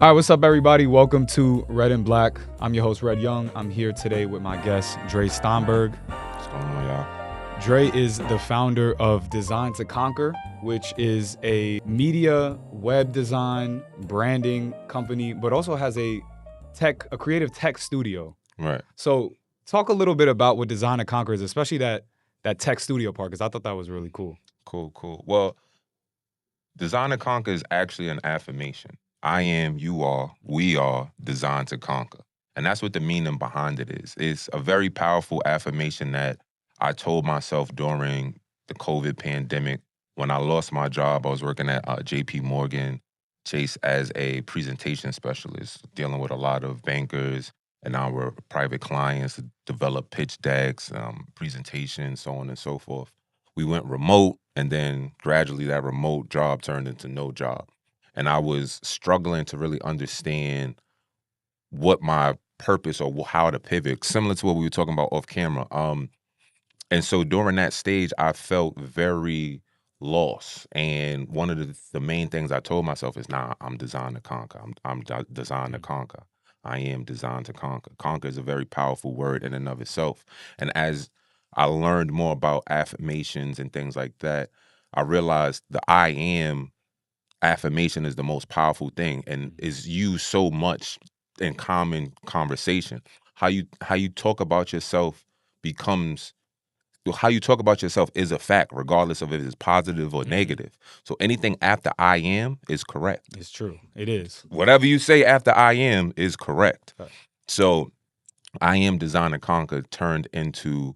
All right, what's up, everybody? Welcome to Red and Black. I'm your host, Red Young. I'm here today with my guest, Dre Steinberg. What's going on, y'all? Dre is the founder of Design to Conquer, which is a media, web design, branding company, but also has a creative tech studio. Right. So talk a little bit about what Design to Conquer is, especially that tech studio part, because I thought that was really cool. Cool. Well, Design to Conquer is actually an affirmation. I am, you are, we are designed to conquer. And that's what the meaning behind it is. It's a very powerful affirmation that I told myself during the COVID pandemic. When I lost my job, I was working at JP Morgan Chase as a presentation specialist, dealing with a lot of bankers and our private clients to develop pitch decks, presentations, so on and so forth. We went remote, and then gradually that remote job turned into no job. And I was struggling to really understand what my purpose or how to pivot, similar to what we were talking about off camera. And so during that stage, I felt very lost. And one of the main things I told myself is, nah, I'm designed to conquer. I'm designed to conquer. I am designed to conquer. Conquer is a very powerful word in and of itself. And as I learned more about affirmations and things like that, I realized the I am affirmation is the most powerful thing and is used so much in common conversation. How you talk about yourself becomes how you talk about yourself is a fact, regardless of if it's positive or negative. So anything after I am is correct. It's true. It is. Whatever you say after I am is correct. Right. So I am Design to Conquer turned into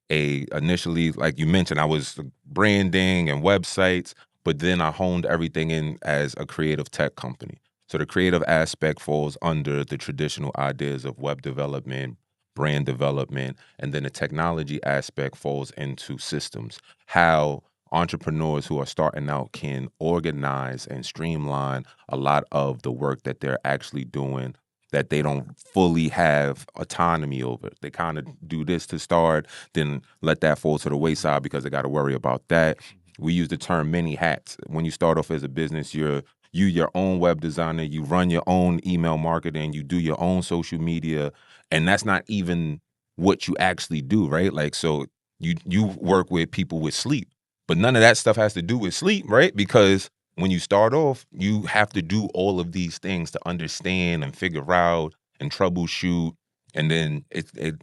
initially, like you mentioned, I was branding and websites, but then I honed everything in as a creative tech company. So the creative aspect falls under the traditional ideas of web development, brand development, and then the technology aspect falls into systems. How entrepreneurs who are starting out can organize and streamline a lot of the work that they're actually doing that they don't fully have autonomy over. They kind of do this to start, then let that fall to the wayside because they got to worry about that. We use the term many hats. When you start off as a business, you're your own web designer, you run your own email marketing, you do your own social media, and that's not even what you actually do, right? Like, so you work with people with sleep, but none of that stuff has to do with sleep, right? Because when you start off, you have to do all of these things to understand and figure out and troubleshoot. And then it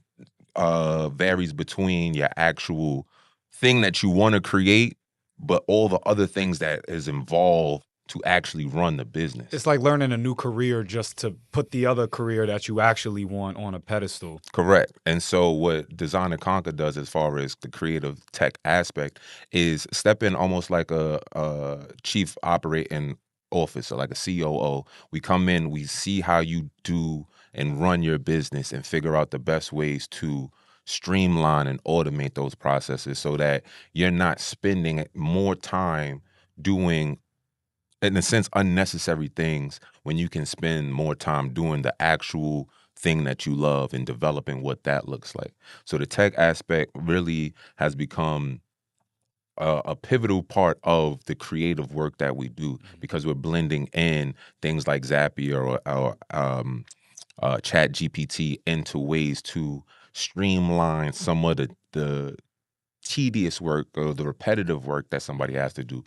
varies between your actual thing that you want to create, but all the other things that is involved to actually run the business. It's like learning a new career just to put the other career that you actually want on a pedestal. Correct. And so what Design to Conquer does as far as the creative tech aspect is step in almost like a chief operating officer, like a COO. We come in, we see how you do and run your business and figure out the best ways to streamline and automate those processes so that you're not spending more time doing, in a sense, unnecessary things when you can spend more time doing the actual thing that you love and developing what that looks like. So the tech aspect really has become a pivotal part of the creative work that we do because we're blending in things like Zapier or ChatGPT into ways to streamline some of the tedious work or the repetitive work that somebody has to do.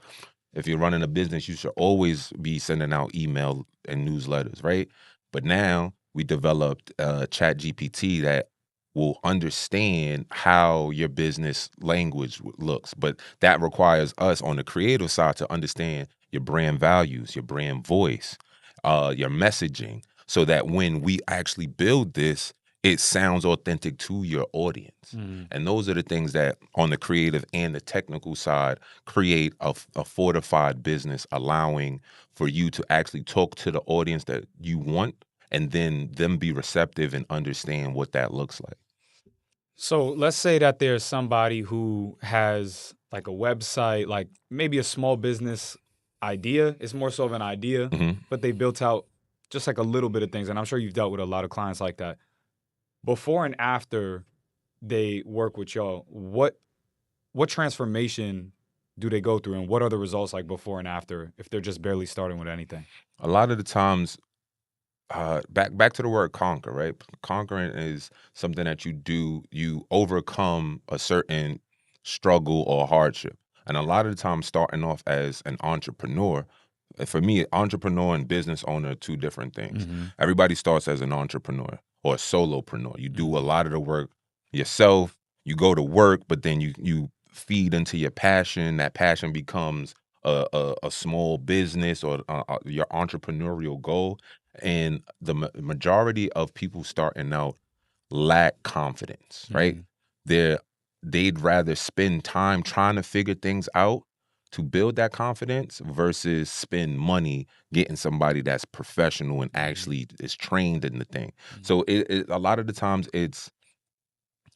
If you're running a business, you should always be sending out email and newsletters, right? But now we developed ChatGPT that will understand how your business language looks. But that requires us on the creative side to understand your brand values, your brand voice, your messaging, so that when we actually build this, it sounds authentic to your audience. And those are the things that on the creative and the technical side create a fortified business, allowing for you to actually talk to the audience that you want and then them be receptive and understand what that looks like. So let's say that there's somebody who has like a website, like maybe a small business idea. It's more so of an idea, but they built out just like a little bit of things. And I'm sure you've dealt with a lot of clients like that. Before and after they work with y'all, what transformation do they go through, and what are the results like before and after if they're just barely starting with anything? A lot of the times back to the word conquer, right? Conquering is something that you do. You overcome a certain struggle or hardship. And a lot of the time, starting off as an entrepreneur, for me, entrepreneur and business owner are two different things. Everybody starts as an entrepreneur or a solopreneur. You do a lot of the work yourself. You go to work, but then you feed into your passion. That passion becomes a small business or your entrepreneurial goal. And the majority of people starting out lack confidence, right? They'd rather spend time trying to figure things out to build that confidence versus spend money getting somebody that's professional and actually is trained in the thing. So a lot of the times it's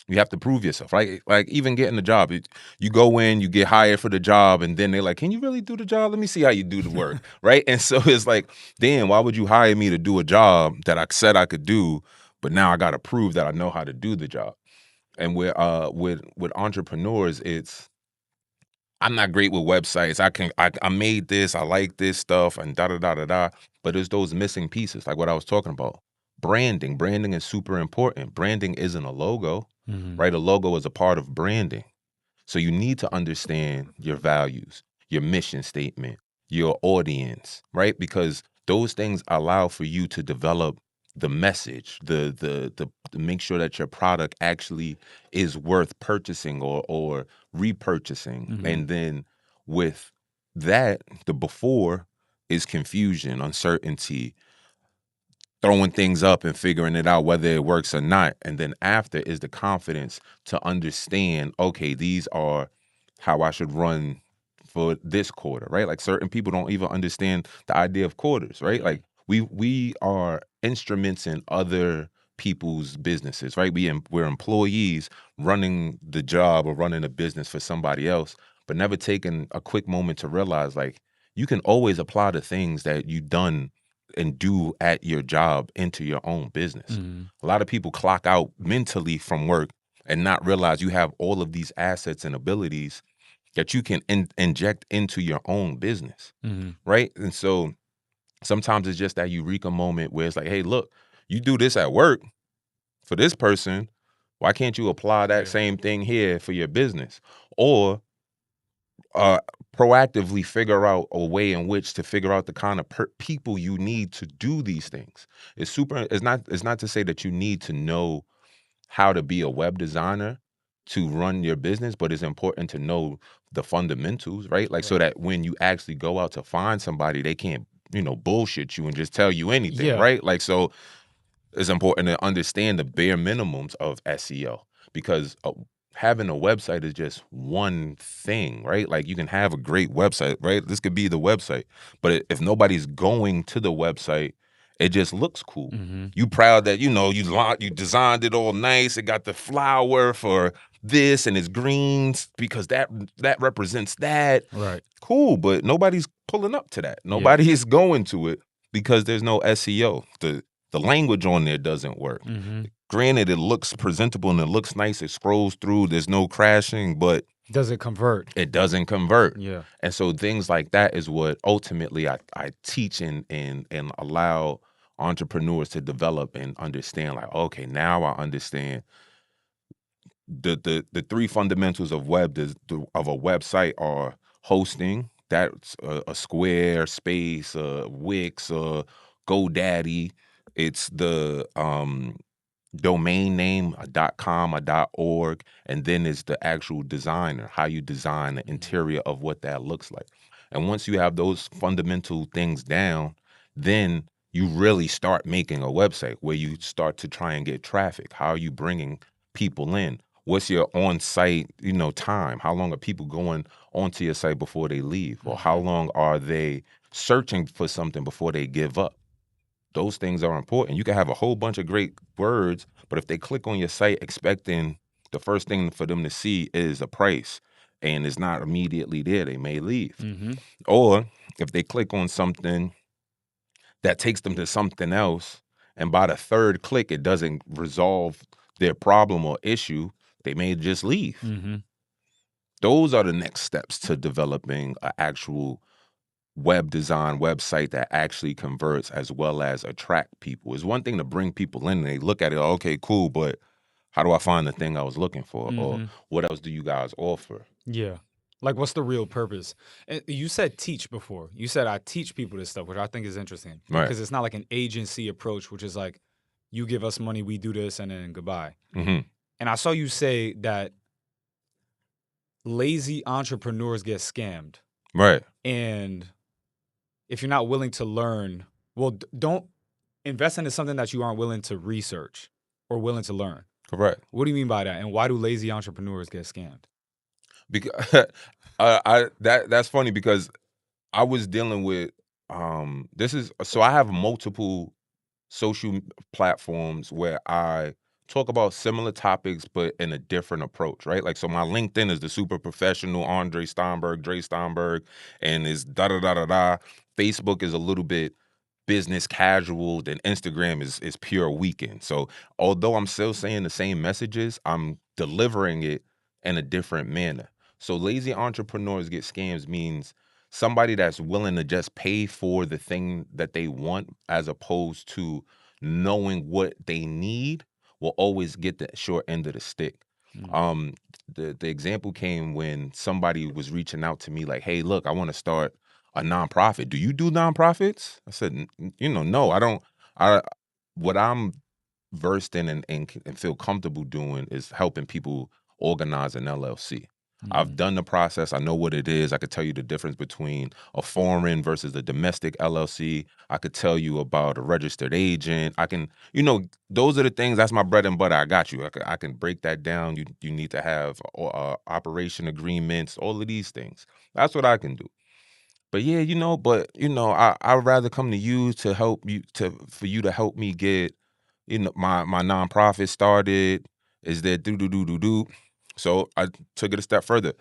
you have to prove yourself, right? Like even getting the job, you go in, you get hired for the job, and then they're like, "Can you really do the job? Let me see how you do the work," right? And so it's like, damn, why would you hire me to do a job that I said I could do, but now I got to prove that I know how to do the job? And with entrepreneurs, it's I'm not great with websites. I made this, I like this stuff, and da da da da da. But there's those missing pieces, like what I was talking about. Branding. Branding is super important. Branding isn't a logo, right? A logo is a part of branding. So you need to understand your values, your mission statement, your audience, right? Because those things allow for you to develop the message, the to make sure that your product actually is worth purchasing or repurchasing. And then with that, the before is confusion, uncertainty, throwing things up and figuring it out whether it works or not. And then after is the confidence to understand, okay, these are how I should run for this quarter, right? Like certain people don't even understand the idea of quarters, right? Like we are instruments in other people's businesses, right? We're employees running the job or running a business for somebody else, but never taking a quick moment to realize like you can always apply the things that you've done and do at your job into your own business. A lot of people clock out mentally from work and not realize you have all of these assets and abilities that you can inject into your own business, right? And so sometimes it's just that eureka moment where it's like, hey, look, you do this at work for this person. Why can't you apply that same thing here for your business? Or proactively figure out a way in which to figure out the kind of people you need to do these things. It's not to say that you need to know how to be a web designer to run your business, but it's important to know the fundamentals, right? Like so that when you actually go out to find somebody, they can't, bullshit you and just tell you anything, right? Like so it's important to understand the bare minimums of SEO because having a website is just one thing, right? Like you can have a great website, right? This could be the website, but if nobody's going to the website, it just looks cool. You proud that you designed it all nice. It got the flower for this and it's greens because that represents that. Right. Cool, but nobody's pulling up to that. Nobody is going to it because there's no SEO. The language on there doesn't work. Granted, it looks presentable and it looks nice. It scrolls through. There's no crashing, but Does it convert? It doesn't convert. Yeah. And so things like that is what ultimately I teach and allow entrepreneurs to develop and understand. Like, okay, now I understand the three fundamentals of of a website are hosting. That's a Square, Space, Wix, GoDaddy. It's the domain name, a .com, a .org, and then it's the actual designer, how you design the interior of what that looks like. And once you have those fundamental things down, then you really start making a website where you start to try and get traffic. How are you bringing people in? What's your on-site, time? How long are people going onto your site before they leave? Or how long are they searching for something before they give up? Those things are important. You can have a whole bunch of great words, but if they click on your site expecting the first thing for them to see is a price and it's not immediately there, they may leave. Or if they click on something that takes them to something else, and by the third click, it doesn't resolve their problem or issue, they may just leave. Those are the next steps to developing an actual web design website that actually converts as well as attract people. It's one thing to bring people in and they look at it, okay, cool, but how do I find the thing I was looking for? Or what else do you guys offer? Yeah. Like, what's the real purpose? And you said teach before. You said I teach people this stuff, which I think is interesting. Right. Because it's not like an agency approach, which is like, you give us money, we do this, and then goodbye. Mm-hmm. And I saw you say that lazy entrepreneurs get scammed. Right. And if you're not willing to learn, well, don't invest into something that you aren't willing to research or willing to learn. Correct. What do you mean by that? And why do lazy entrepreneurs get scammed? Because that's funny because I was dealing with I have multiple social platforms where I talk about similar topics but in a different approach, right? Like, so my LinkedIn is the super professional Dre Steinberg, and is da da da da da. Facebook is a little bit business casual, then Instagram is pure weekend. So although I'm still saying the same messages, I'm delivering it in a different manner. So lazy entrepreneurs get scams means somebody that's willing to just pay for the thing that they want as opposed to knowing what they need will always get the short end of the stick. The example came when somebody was reaching out to me like, hey, look, I want to start a nonprofit. Do you do nonprofits? I said, no, I don't. What I'm versed in and feel comfortable doing is helping people organize an LLC. I've done the process. I know what it is. I could tell you the difference between a foreign versus a domestic LLC. I could tell you about a registered agent. I can, those are the things. That's my bread and butter. I got you. I can break that down. You need to have operation agreements, all of these things. That's what I can do. But yeah, I'd rather come to you to help you for you to help me get, my nonprofit started. Is there do. So I took it a step further.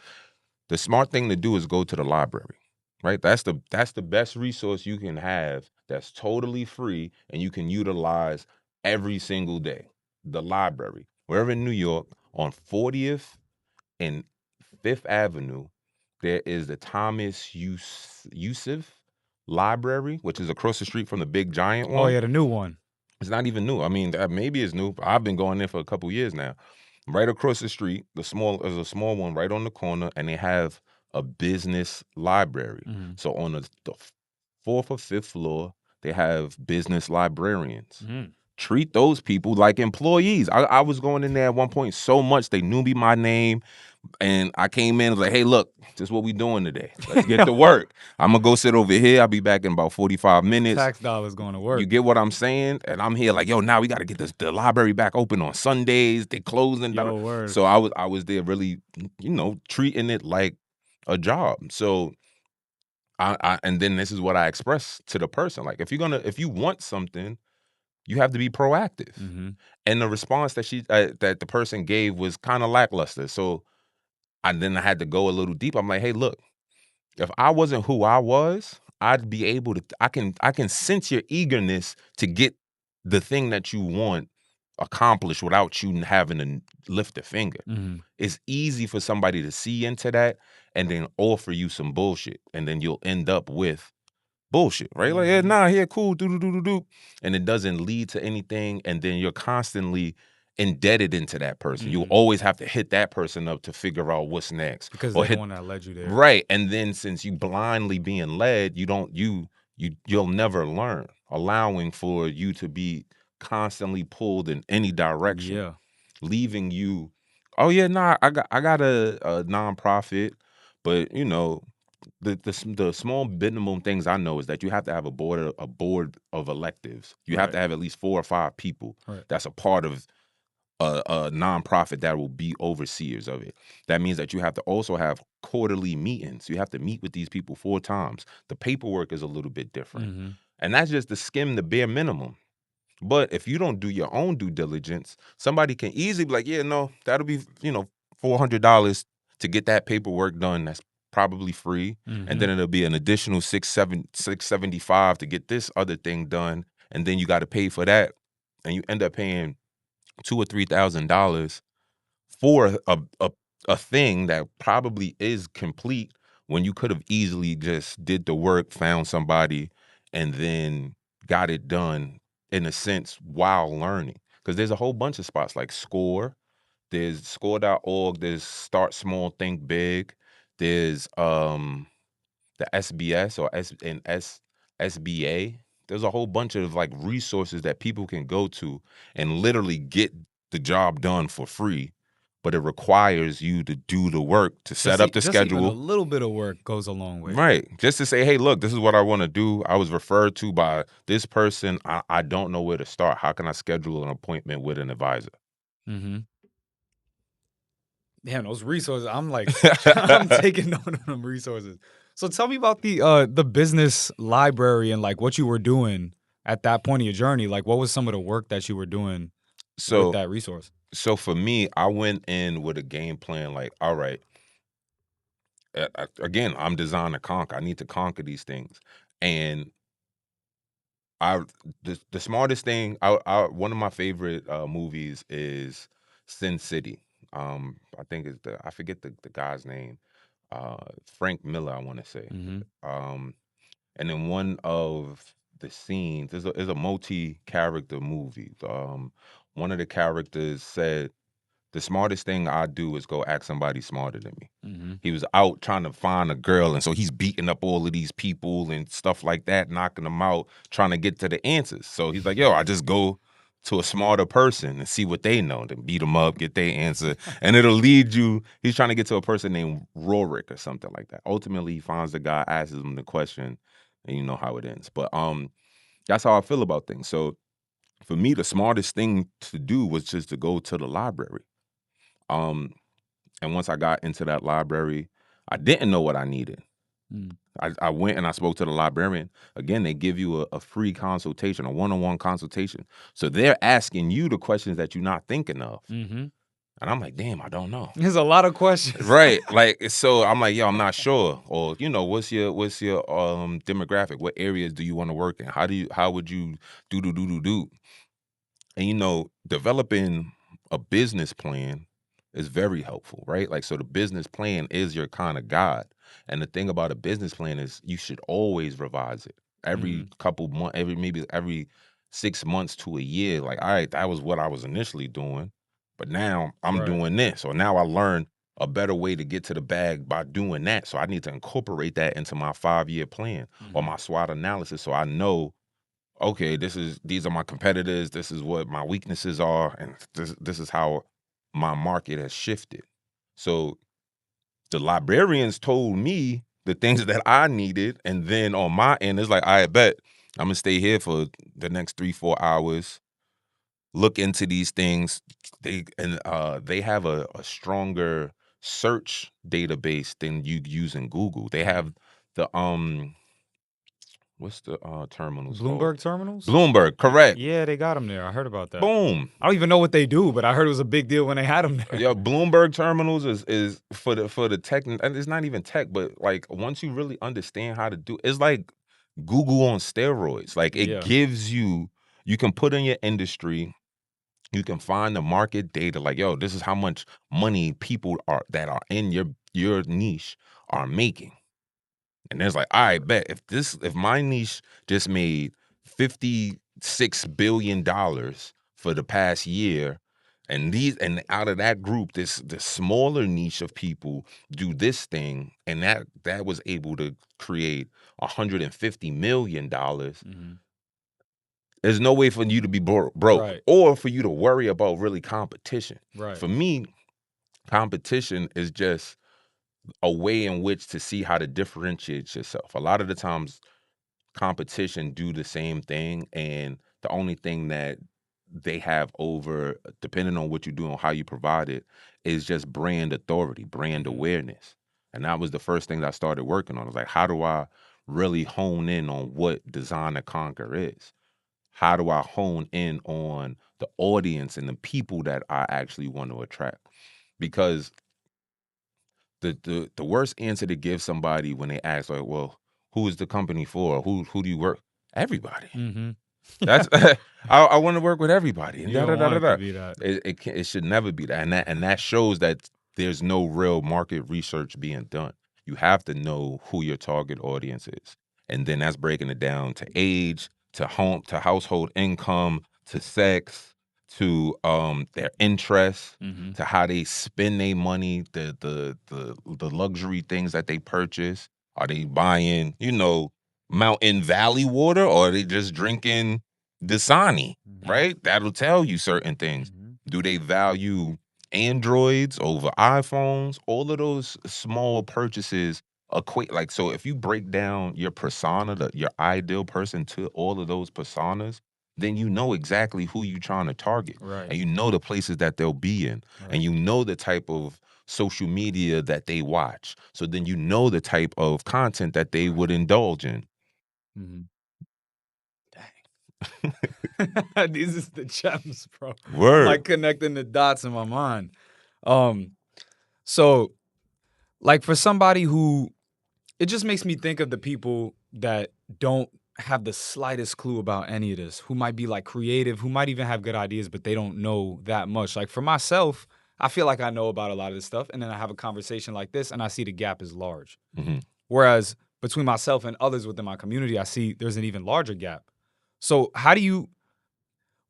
The smart thing to do is go to the library, right? That's the best resource you can have that's totally free and you can utilize every single day. The library. Wherever in New York, on 40th and 5th Avenue, there is the Thomas Yusuf Library, which is across the street from the big giant one. Oh, yeah, the new one. It's not even new. I mean, maybe it's new. I've been going there for a couple years now. Right across the street, there's a small one right on the corner, and they have a business library. So on the 4th or 5th floor, they have business librarians. Treat those people like employees. I was going in there at one point so much, they knew me by name. And I came in and was like, hey, look, this is what we doing today. Let's get to work. I'm going to go sit over here. I'll be back in about 45 minutes. Tax dollars going to work. You get what I'm saying? And I'm here like, yo, now we got to get the library back open on Sundays. They closing. Yo, word. So I was there really, treating it like a job. So and then this is what I express to the person. Like, if you want something, you have to be proactive. And the response that that the person gave was kind of lackluster. So then I had to go a little deep. I'm like, hey, look, if I wasn't who I was, I'd be able to, I can sense your eagerness to get the thing that you want accomplished without you having to lift a finger. It's easy for somebody to see into that and then offer you some bullshit. And then you'll end up with bullshit, right? Like, yeah, nah, here, cool, do. And it doesn't lead to anything. And then you're constantly indebted into that person. You always have to hit that person up to figure out what's next. Because they're the one that led you there. Right. And then since you blindly being led, you'll never learn, allowing for you to be constantly pulled in any direction. Yeah. Leaving you, oh yeah, nah, I got a nonprofit, but the small minimum things I know is that you have to have a board of electives. You have to have at least 4 or 5 people that's a part of a nonprofit that will be overseers of it. That means that you have to also have quarterly meetings. You have to meet with these people 4 times. The paperwork is a little bit different. And that's just the bare minimum. But if you don't do your own due diligence, somebody can easily be like, yeah, no, that'll be, $400 to get that paperwork done. That's probably free. And then it'll be an additional $675 to get this other thing done. And then you got to pay for that. And you end up paying $2,000 or $3,000 for a thing that probably is complete when you could have easily just did the work, found somebody, and then got it done in a sense while learning. Because there's a whole bunch of spots like Score, there's score.org, there's Start Small, Think Big, there's the SBS or SBA. There's a whole bunch of like resources that people can go to and literally get the job done for free, but it requires you to do the work to set up the schedule. Even a little bit of work goes a long way. Right. Just to say, hey, look, this is what I want to do. I was referred to by this person. I don't know where to start. How can I schedule an appointment with an advisor? Mm-hmm. Damn, those resources. I'm like, I'm taking note of them resources. So tell me about the business library and like what you were doing at that point of your journey. Like, what was some of the work that you were doing with that resource? So for me, I went in with a game plan. Like, all right, again, I'm designed to conquer. I need to conquer these things, and the smartest thing. One of my favorite movies is Sin City. I think I forget the guy's name. Frank Miller, I want to say. Mm-hmm. And in one of the scenes, there's a multi-character movie. One of the characters said, "The smartest thing I do is go ask somebody smarter than me." Mm-hmm. He was out trying to find a girl, and so he's beating up all of these people and stuff like that, knocking them out, trying to get to the answers. So he's like, "Yo, I just go to a smarter person and see what they know, then beat them up, get their answer, and it'll lead you." He's trying to get to a person named Rorik or something like that. Ultimately, he finds the guy, asks him the question, and you know how it ends. But that's how I feel about things. So for me, the smartest thing to do was just to go to the library. And once I got into that library, I didn't know what I needed. I went and I spoke to the librarian. Again, they give you a free consultation, a one-on-one consultation. So they're asking you the questions that you're not thinking of. Mm-hmm. And I'm like, damn, I don't know. There's a lot of questions. Right. Like, so I'm like, yo, I'm not sure. Or, you know, what's your demographic? What areas do you want to work in? How would you do? And, you know, developing a business plan is very helpful, right? Like, so the business plan is your kind of guide. And the thing about a business plan is you should always revise it every couple months, every 6 months to a year. Like, all right, that was what I was initially doing, but now I'm doing this. Or now I learned a better way to get to the bag by doing that. So I need to incorporate that into my 5-year plan or my SWOT analysis. So I know, okay, these are my competitors. This is what my weaknesses are. And this is how my market has shifted. So the librarians told me the things that I needed. And then on my end, it's like, I bet I'm going to stay here for the next 3-4 hours, look into these things. They have a stronger search database than you use in Google. They have the what's the terminals Bloomberg called? Terminals? Bloomberg, correct. Yeah, they got them there. I heard about that. Boom. I don't even know what they do, but I heard it was a big deal when they had them there. Yeah, Bloomberg Terminals is for the tech, and it's not even tech, but like once you really understand how to do, it's like Google on steroids. Like it gives you can put in your industry, you can find the market data. Like, yo, this is how much money people that are in your niche are making. And there's like, all right, bet if my niche just made $56 billion for the past year, and out of that group, the smaller niche of people do this thing, and that was able to create $150 million. There's no way for you to be broke, or for you to worry about really competition. Right. For me, competition is just a way in which to see how to differentiate yourself. A lot of the times competition do the same thing, and the only thing that they have over, depending on what you do and how you provide it, is just brand authority, brand awareness. And that was the first thing that I started working on. I was like, how do I really hone in on what Design to Conquer is? How do I hone in on the audience and the people that I actually want to attract? Because the worst answer to give somebody when they ask, like, well, who is the company for? Who do you work? Everybody. Mm-hmm. That's I want to work with everybody. And you don't want it to be that. It should never be that. And that shows that there's no real market research being done. you have to know who your target audience is. And then that's breaking it down to age, to home, to household income, to sex, to their interests, to how they spend their money, the luxury things that they purchase. Are they buying, Mountain Valley water, or are they just drinking Dasani? Right? That'll tell you certain things. Do they value Androids over iPhones? All of those small purchases equate. Like, so if you break down your persona, your ideal person, to all of those personas, then you know exactly who you're trying to target. Right. And you know the places that they'll be in. Right. And you know the type of social media that they watch. So then you know the type of content that they would indulge in. These is the gems, bro. Word. I'm like connecting the dots in my mind. So like for somebody who, it just makes me think of the people that don't have the slightest clue about any of this, who might be like creative, who might even have good ideas, but they don't know that much. Like for myself, I feel like I know about a lot of this stuff, and then I have a conversation like this, and I see the gap is large. Whereas between myself and others within my community, I see there's an even larger gap. So what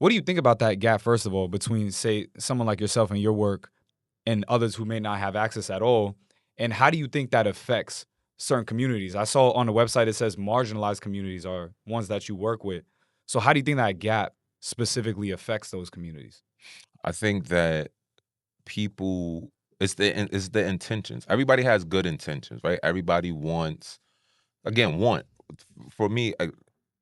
do you think about that gap, first of all, between, say, someone like yourself and your work and others who may not have access at all? And how do you think that affects certain communities? I saw on the website it says marginalized communities are ones that you work with. So how do you think that gap specifically affects those communities? I think that people, it's the intentions. Everybody has good intentions, right? Everybody wants, for me,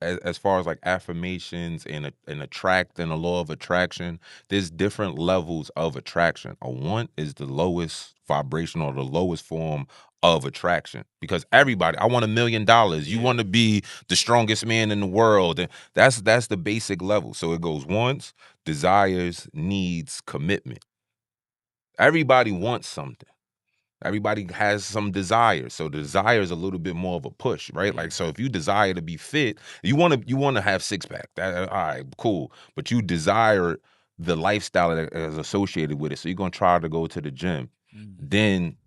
as far as like affirmations and attract and the law of attraction, there's different levels of attraction. A want is the lowest vibration or the lowest form of attraction, because everybody, I want $1 million. You want to be the strongest man in the world, and that's the basic level. So it goes wants, desires, needs, commitment. Everybody wants something. Everybody has some desires. So the desire is a little bit more of a push, right? Like, so if you desire to be fit, you want to have six pack. All right, cool. But you desire the lifestyle that is associated with it. So you're gonna try to go to the gym. Then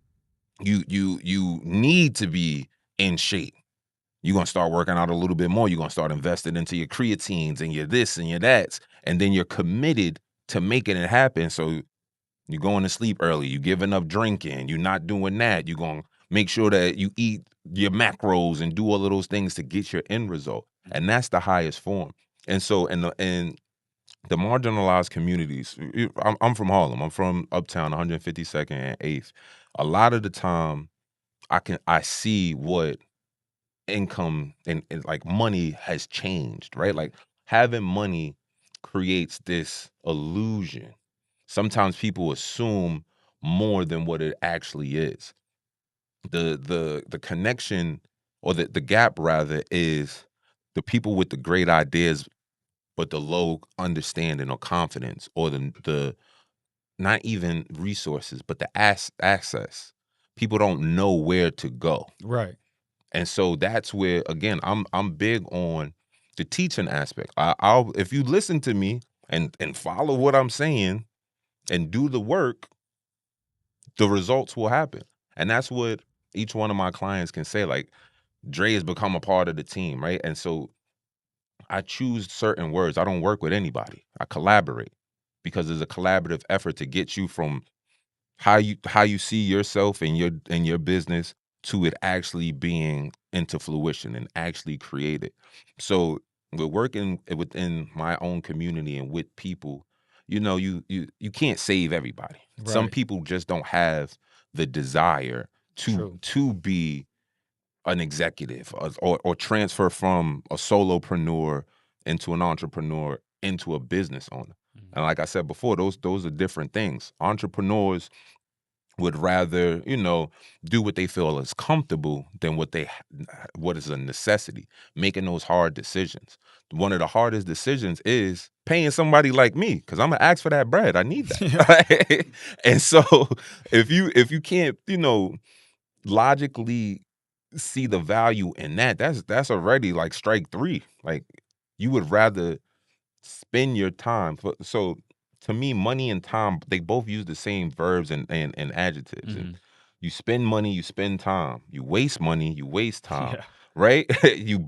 you need to be in shape. You're gonna start working out a little bit more. You're gonna start investing into your creatines and your this and your that. And then you're committed to making it happen. So you're going to sleep early. You're giving up drinking. You're not doing that. You're going to make sure that you eat your macros and do all of those things to get your end result. And that's the highest form. And so in the marginalized communities, I'm from Harlem. I'm from Uptown, 152nd and 8th. A lot of the time, I see what income and like money has changed, right? Like having money creates this illusion. Sometimes people assume more than what it actually is. The connection, or the gap rather, is the people with the great ideas but the low understanding or confidence, or the not even resources but the access. People don't know where to go. Right. And so that's where, again, I'm big on the teaching aspect. I'll if you listen to me and follow what I'm saying and do the work, the results will happen. And that's what each one of my clients can say. Like, Dre has become a part of the team, right? And so I choose certain words. I don't work with anybody. I collaborate, because there's a collaborative effort to get you from how you see yourself and your business to it actually being into fruition and actually created. So we're working within my own community and with people. You can't save everybody. Right. Some people just don't have the desire to be an executive, or transfer from a solopreneur into an entrepreneur into a business owner. And like I said before, those are different things. Entrepreneurs would rather, do what they feel is comfortable than what is a necessity, making those hard decisions. One of the hardest decisions is paying somebody like me, because I'm gonna ask for that bread. I need that. And so if you can't, logically see the value in that, that's already like strike three. Like, you would rather spend your time so to me, money and time, they both use the same verbs and adjectives. And You spend money, you spend time. You waste money, you waste time. Yeah. Right? You could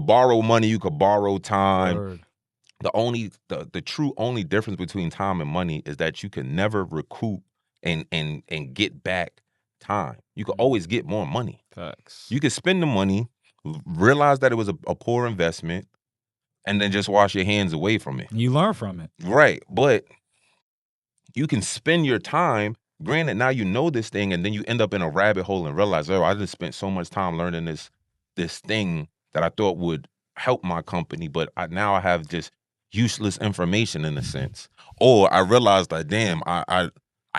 borrow money, you could borrow time. Word. The true only difference between time and money is that you can never recoup and get back time. You can always get more money. Facts. You can spend the money, realize that it was a poor investment, and then just wash your hands away from it. You learn from it. Right. But you can spend your time, granted, now you know this thing, and then you end up in a rabbit hole and realize, oh, I just spent so much time learning this thing that I thought would help my company, but now I have just useless information in a sense. Or I realized that, damn, I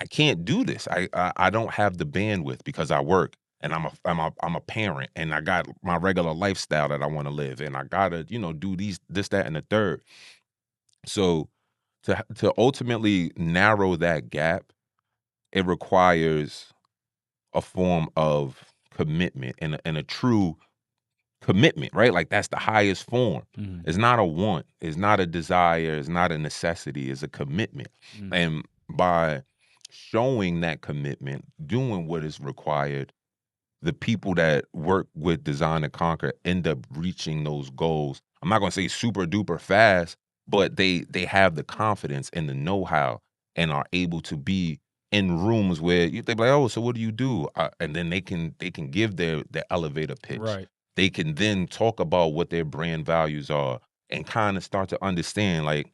can't do this. I don't have the bandwidth because I work and I'm a parent and I got my regular lifestyle that I want to live, and I gotta, do this, that, and the third. So to ultimately narrow that gap, it requires a form of commitment and a true commitment, right? Like that's the highest form. Mm. It's not a want. It's not a desire. It's not a necessity. It's a commitment. And by showing that commitment, doing what is required, the people that work with Design to Conquer end up reaching those goals. I'm not going to say super duper fast, but they have the confidence and the know-how and are able to be in rooms where they be like, oh, so what do you do? And then they can give their elevator pitch. Right. They can then talk about what their brand values are and kind of start to understand, like,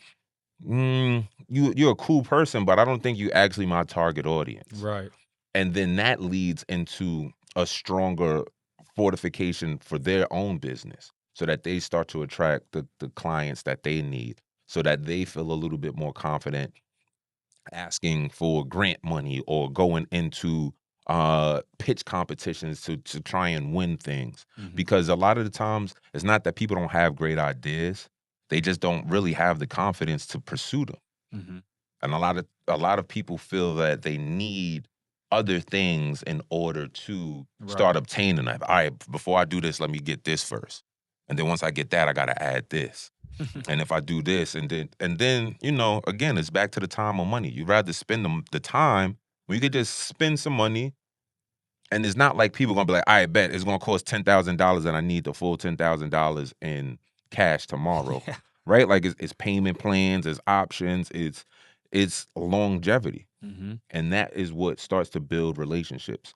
you're a cool person, but I don't think you're actually my target audience. Right. And then that leads into a stronger fortification for their own business so that they start to attract the clients that they need, so that they feel a little bit more confident asking for grant money or going into pitch competitions to try and win things. Because a lot of the times it's not that people don't have great ideas, they just don't really have the confidence to pursue them. And a lot of people feel that they need other things in order to start obtaining that. All right, before I do this, let me get this first. And then once I get that, I got to add this. And if I do this, and then, again, it's back to the time or money. You'd rather spend the time when you could just spend some money. And it's not like people going to be like, I bet it's going to cost $10,000 and I need the full $10,000 in cash tomorrow. Yeah. Right? Like it's payment plans, it's options, it's longevity. And that is what starts to build relationships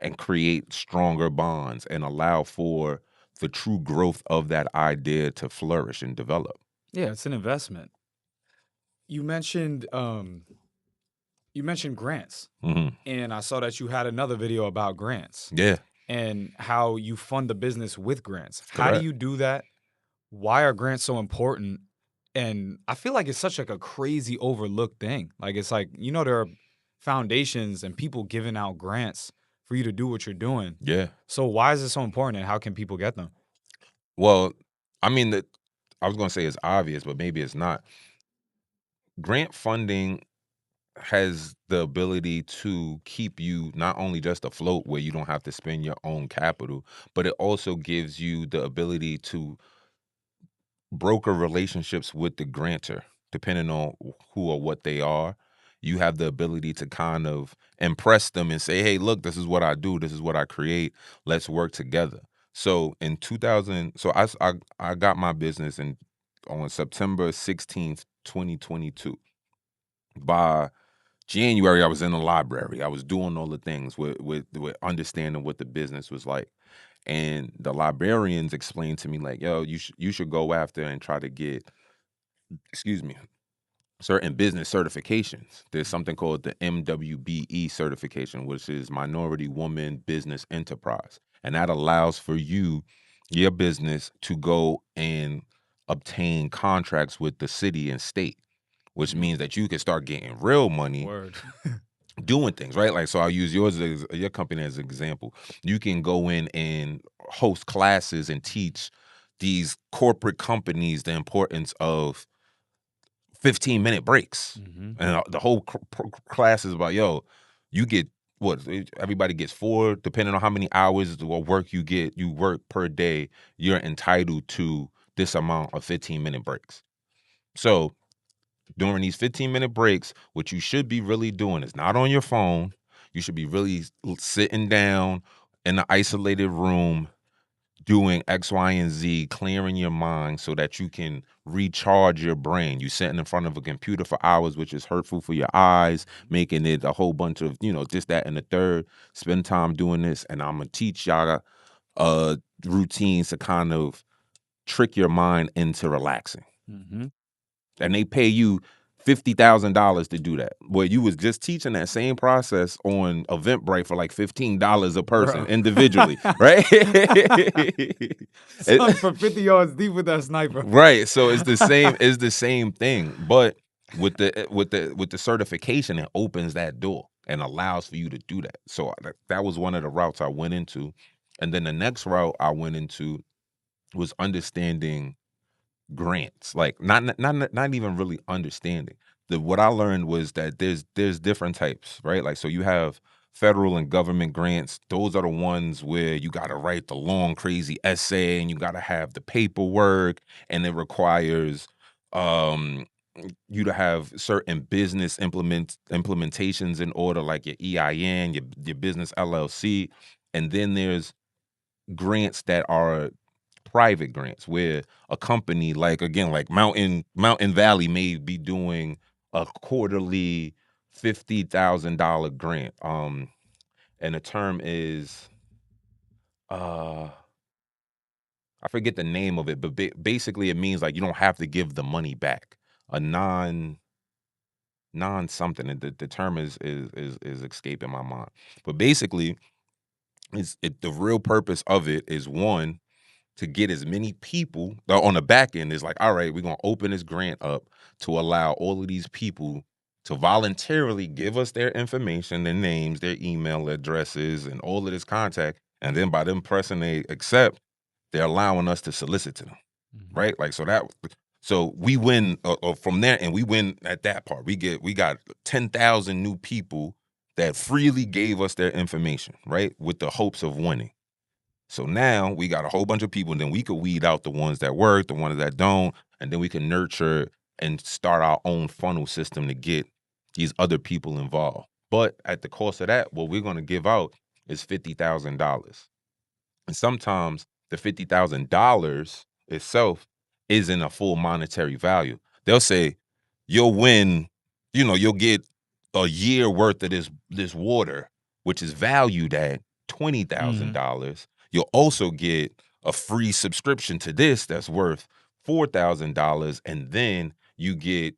and create stronger bonds and allow for the true growth of that idea to flourish and develop. Yeah, it's an investment. You mentioned grants, and I saw that you had another video about grants. Yeah. And how you fund the business with grants. Correct. How do you do that? Why are grants so important? And I feel like it's such like a crazy overlooked thing. Like it's like, there are foundations and people giving out grants for you to do what you're doing. Yeah. So why is it so important, and how can people get them? Well, I mean, I was going to say it's obvious, but maybe it's not. Grant funding has the ability to keep you not only just afloat where you don't have to spend your own capital, but it also gives you the ability to broker relationships with the grantor, depending on who or what they are. You have the ability to kind of impress them and say, hey, look, this is what I do. This is what I create. Let's work together. So in 2000, I got my business on September 16th, 2022. By January, I was in the library. I was doing all the things with understanding what the business was like. And the librarians explained to me, like, yo, you should go after and try to get, certain business certifications. There's something called the MWBE certification, which is Minority Woman Business Enterprise. And that allows for your business, to go and obtain contracts with the city and state, which means that you can start getting real money. Word. Doing things, right? Like, so I'll use your company as an example. You can go in and host classes and teach these corporate companies the importance of 15-minute breaks. And the whole class is about, yo, you get what? Everybody gets 4, depending on how many hours of work you work per day, you're entitled to this amount of 15-minute breaks. So during these 15-minute breaks, what you should be really doing is not on your phone. You should be really sitting down in an isolated room doing X, Y, and Z, clearing your mind so that you can recharge your brain. You sitting in front of a computer for hours, which is hurtful for your eyes, making it a whole bunch of, this, that, and the third. Spend time doing this, and I'm going to teach y'all routines to kind of trick your mind into relaxing. Mm-hmm. And they pay you $50,000 to do that. Well, you was just teaching that same process on Eventbrite for like $15 a person individually, right? Son, for 50 yards deep with that sniper. Right. So it's the same. It's the same thing, but with the certification, it opens that door and allows for you to do that. So that was one of the routes I went into, and then the next route I went into was understanding grants, like not even really understanding. What I learned was that there's different types, right? Like, so you have federal and government grants. Those are the ones where you got to write the long crazy essay and you got to have the paperwork, and it requires you to have certain business implementations in order, like your EIN, your business LLC. And then there's grants that are private grants where a company like Mountain Valley may be doing a quarterly $50,000 grant. And the term is I forget the name of it, but basically it means like you don't have to give the money back. A non something. The term is escaping my mind. But basically, the real purpose of it is, one, to get as many people on the back end. Is like, all right, we're going to open this grant up to allow all of these people to voluntarily give us their information, their names, their email addresses, and all of this contact. And then by them pressing they accept, they're allowing us to solicit to them, right? Like, so we win from there, and we win at that part. We got 10,000 new people that freely gave us their information, right, with the hopes of winning. So now we got a whole bunch of people, and then we could weed out the ones that work, the ones that don't, and then we can nurture and start our own funnel system to get these other people involved. But at the cost of that, what we're going to give out is $50,000. And sometimes the $50,000 itself isn't a full monetary value. They'll say, you'll win, you'll get a year worth of this water, which is valued at $20,000. You'll also get a free subscription to this that's worth $4,000, and then you get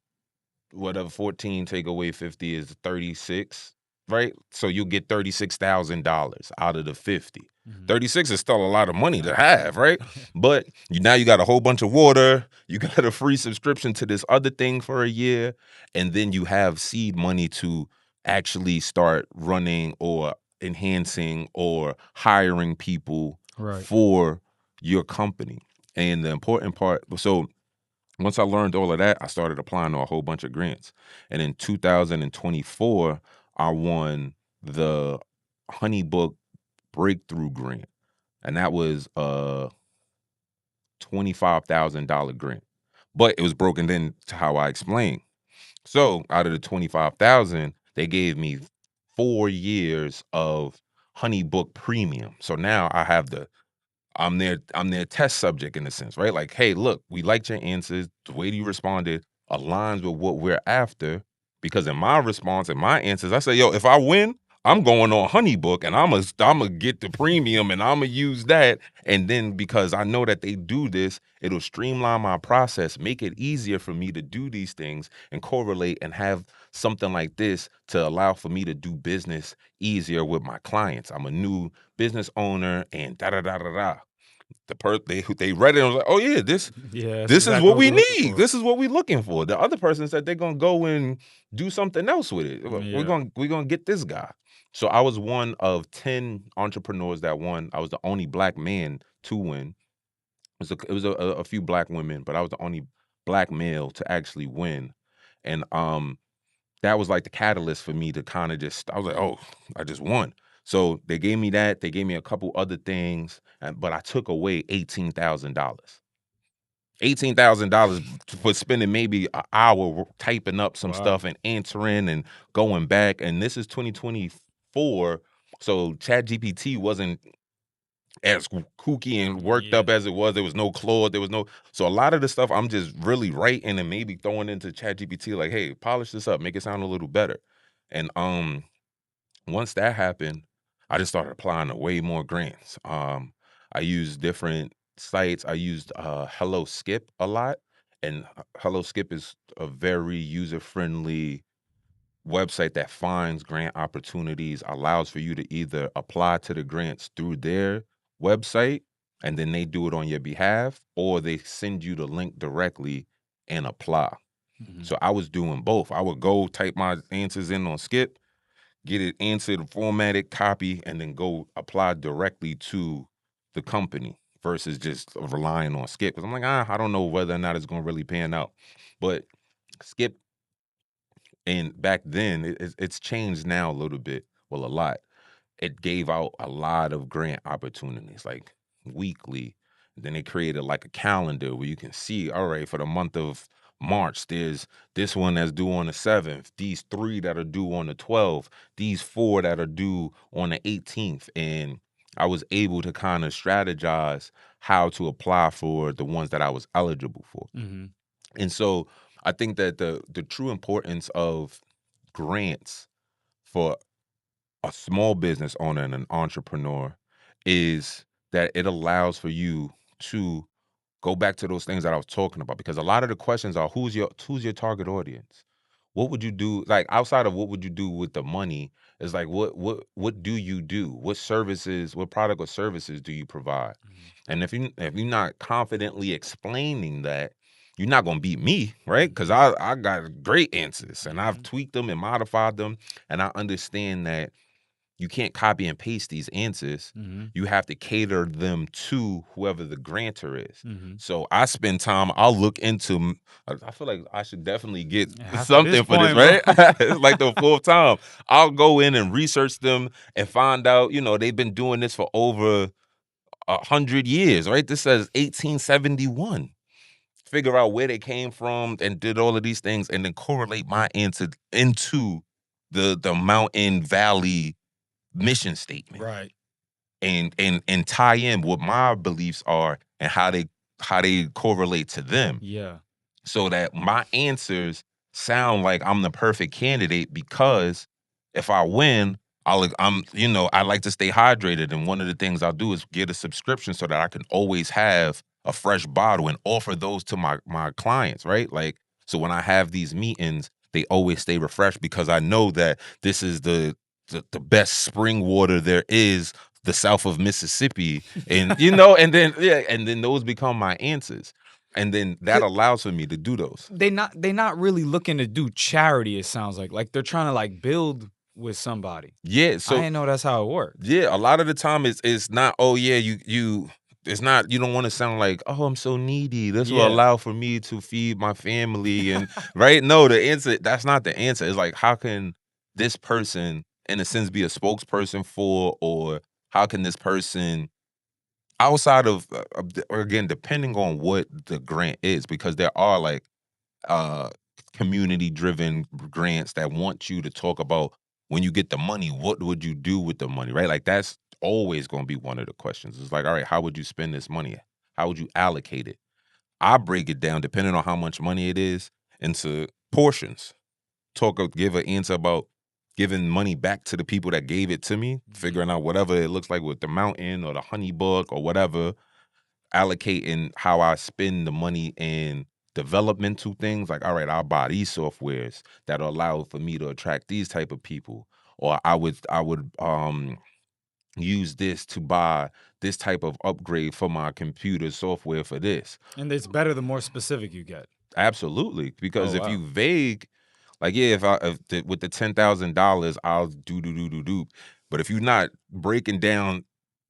whatever 14 take away 50 is 36, right? So you'll get $36,000 out of the 50. 36 is still a lot of money to have, right? But now you got a whole bunch of water, you got a free subscription to this other thing for a year, and then you have seed money to actually start running or enhancing or hiring people for your company. And the important part, so once I learned all of that, I started applying to a whole bunch of grants. And in 2024, I won the HoneyBook Breakthrough Grant. And that was a $25,000 grant. But it was broken in to how I explained. So out of the $25,000, they gave me 4 years of HoneyBook Premium. So now I have I'm their test subject in a sense, right? Like, hey, look, we liked your answers. The way you responded aligns with what we're after. Because in my response and my answers, I say, yo, if I win, I'm going on HoneyBook, and I'm gonna get the premium, and I'm gonna use that. And then because I know that they do this, it'll streamline my process, make it easier for me to do these things and correlate and have something like this to allow for me to do business easier with my clients. I'm a new business owner, and da da da da da. They read it and was like, oh yeah, this is what we need. This is what we're looking for. The other person said they're gonna go and do something else with it. We're gonna get this guy. So I was one of 10 entrepreneurs that won. I was the only black man to win. It was a few black women, but I was the only black male to actually win. And that was like the catalyst for me to kind of I was like, oh, I just won. So they gave me that. They gave me a couple other things, but I took away $18,000. $18,000 for spending maybe an hour typing up some stuff and answering and going back. And this is 2024. before, so ChatGPT wasn't as kooky and worked up as it was. There was no Claude. So a lot of the stuff I'm just really writing and maybe throwing into ChatGPT like, hey, polish this up, make it sound a little better. And once that happened, I just started applying to way more grants. I used different sites. I used Hello Skip a lot, and Hello Skip is a very user-friendly website that finds grant opportunities, allows for you to either apply to the grants through their website, and then they do it on your behalf, or they send you the link directly and apply. So I was doing both. I would go type my answers in on Skip, get it answered, formatted, copy, and then go apply directly to the company versus just relying on Skip. Because I'm like, I don't know whether or not it's going to really pan out. But Skip, and back then, it's changed now a little bit, well, a lot. It gave out a lot of grant opportunities, like weekly. Then they created like a calendar where you can see, all right, for the month of March, there's this one that's due on the 7th, these 3 that are due on the 12th, these 4 that are due on the 18th. And I was able to kind of strategize how to apply for the ones that I was eligible for. And so I think that the true importance of grants for a small business owner and an entrepreneur is that it allows for you to go back to those things that I was talking about, because a lot of the questions are who's your target audience? What would you do, like outside of what would you do with the money, is like what do you do? What services, what product or services do you provide? And if you're not confidently explaining that, you're not gonna beat me, right? Because I got great answers and I've tweaked them and modified them, and I understand that you can't copy and paste these answers. You have to cater them to whoever the grantor is. So I spend time, I'll look into, I feel like I should definitely get something for this, right? It's like the 4th time. I'll go in and research them and find out, they've been doing this for over 100 years, right? This says 1871. Figure out where they came from and did all of these things, and then correlate my answer into the mountain valley mission statement, Right. and tie in what my beliefs are and how they correlate to them. Yeah. So that my answers sound like I'm the perfect candidate, because if I win, I like to stay hydrated, and one of the things I'll do is get a subscription so that I can always have a fresh bottle and offer those to my clients, right? Like, so when I have these meetings, they always stay refreshed, because I know that this is the best spring water there is, the south of Mississippi, and and then those become my answers. And then that allows for me to do those. They not really looking to do charity, it sounds like they're trying to like build with somebody. Yeah, so I didn't know that's how it works. Yeah, a lot of the time it's not, oh yeah, it's not, you don't want to sound like, oh, I'm so needy, this will allow for me to feed my family, and right? No, that's not the answer. It's like, how can this person in a sense be a spokesperson for, or how can this person outside of or again, depending on what the grant is, because there are like community driven grants that want you to talk about, when you get the money, what would you do with the money, right? Like, that's always going to be one of the questions. It's like, all right, how would you spend this money? How would you allocate it? I break it down, depending on how much money it is, into portions. Give an answer about giving money back to the people that gave it to me, figuring out whatever it looks like with the mountain or the HoneyBook or whatever, allocating how I spend the money in developmental things. Like, all right, I'll buy these softwares that'll allow for me to attract these type of people, or I would use this to buy this type of upgrade for my computer software for this. And it's better the more specific you get. Absolutely, because if you vague, like, yeah, with the $10,000, I'll do. But if you're not breaking down,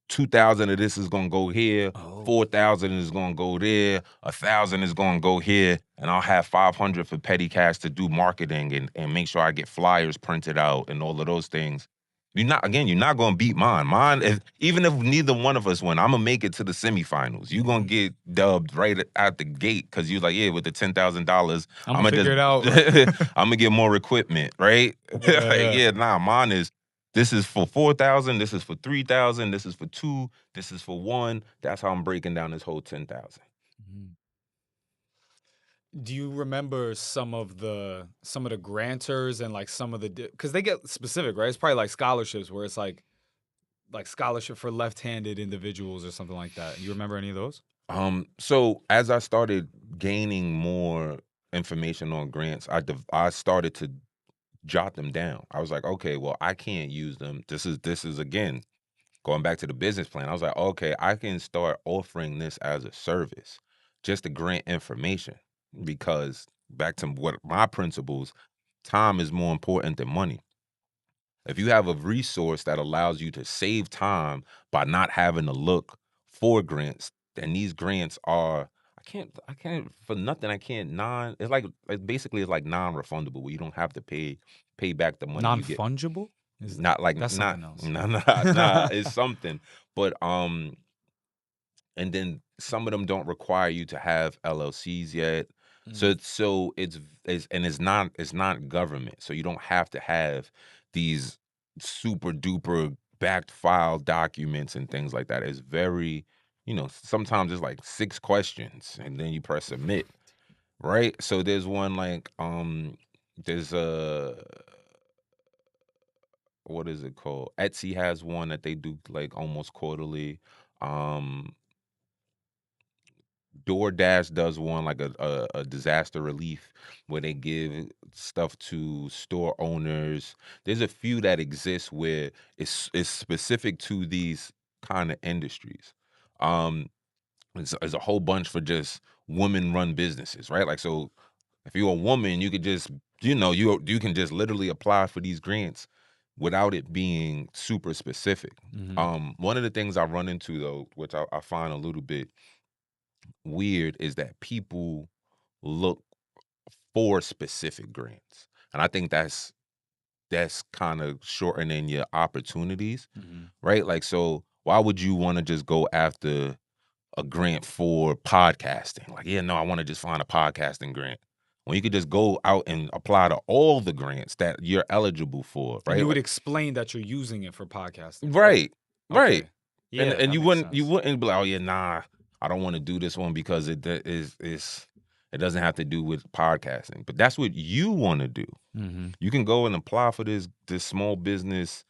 2,000 of this is gonna go here, 4,000 is gonna go there, 1,000 is gonna go here, and I'll have 500 for petty cash to do marketing and make sure I get flyers printed out and all of those things. You're not gonna beat mine. Even if neither one of us win, I'm gonna make it to the semifinals. You're gonna get dubbed right out the gate, because you're like, yeah, with the $10,000, I'm gonna figure it out. I'm gonna get more equipment, right? Mine is, This is for 4,000. This is for 3,000. This is for 2. This is for 1. That's how I'm breaking down this whole 10,000. Do you remember some of the grantors and like some of the because they get specific, right? It's probably like scholarships where it's like scholarship for left-handed individuals or something like that. You remember any of those? So as I started gaining more information on grants, I started to jot them down. I was like, okay, well, I can't use them. This is again going back to the business plan. I was like, okay, I can start offering this as a service, just to grant information, because back to what my principles, time is more important than money. If you have a resource that allows you to save time by not having to look for grants, then these grants are I can't for nothing. I can't it's like basically it's like non-refundable where you don't have to pay back the money you get. Non-fungible? Not like That's not something else. nah, it's something. But and then some of them don't require you to have LLCs yet. So it's not government. So you don't have to have these super duper backed file documents and things like that. It's very, sometimes it's like 6 questions and then you press submit. Right? So there's one like there's a what is it called? Etsy has one that they do like almost quarterly. Um DoorDash does one like a disaster relief where they give stuff to store owners. There's a few that exist where it's specific to these kind of industries. Um, there's a whole bunch for just women-run businesses, right? Like, so if you're a woman, you could just you can just literally apply for these grants without it being super specific. One of the things I run into though, which I find a little bit weird, is that people look for specific grants. And I think that's kind of shortening your opportunities, right? Like, so why would you want to just go after a grant for podcasting? Like, yeah, no, I want to just find a podcasting grant. When you could just go out and apply to all the grants that you're eligible for, right? And you would Like, explain that you're using it for podcasting. right. Okay. Yeah, And that you makes wouldn't sense. be like, oh yeah, nah, I don't want to do this one because it doesn't have to do with podcasting. But that's what you want to do. You can go and apply for this small business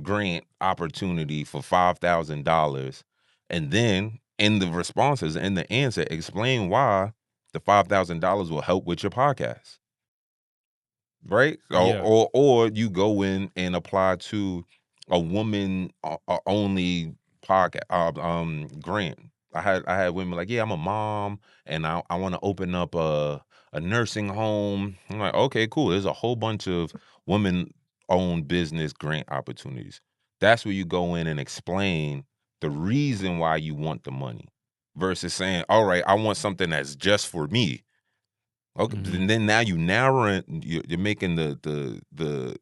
grant opportunity for $5,000, and then in the responses, in the answer, explain why the $5,000 will help with your podcast. Right? Yeah. Or you go in and apply to a woman only podcast grant. I had women like, yeah, I'm a mom and I want to open up a nursing home. I'm like, okay, cool. There's a whole bunch of women-owned business grant opportunities. That's where you go in and explain the reason why you want the money versus saying, all right, I want something that's just for me. Okay, and then now you you're making the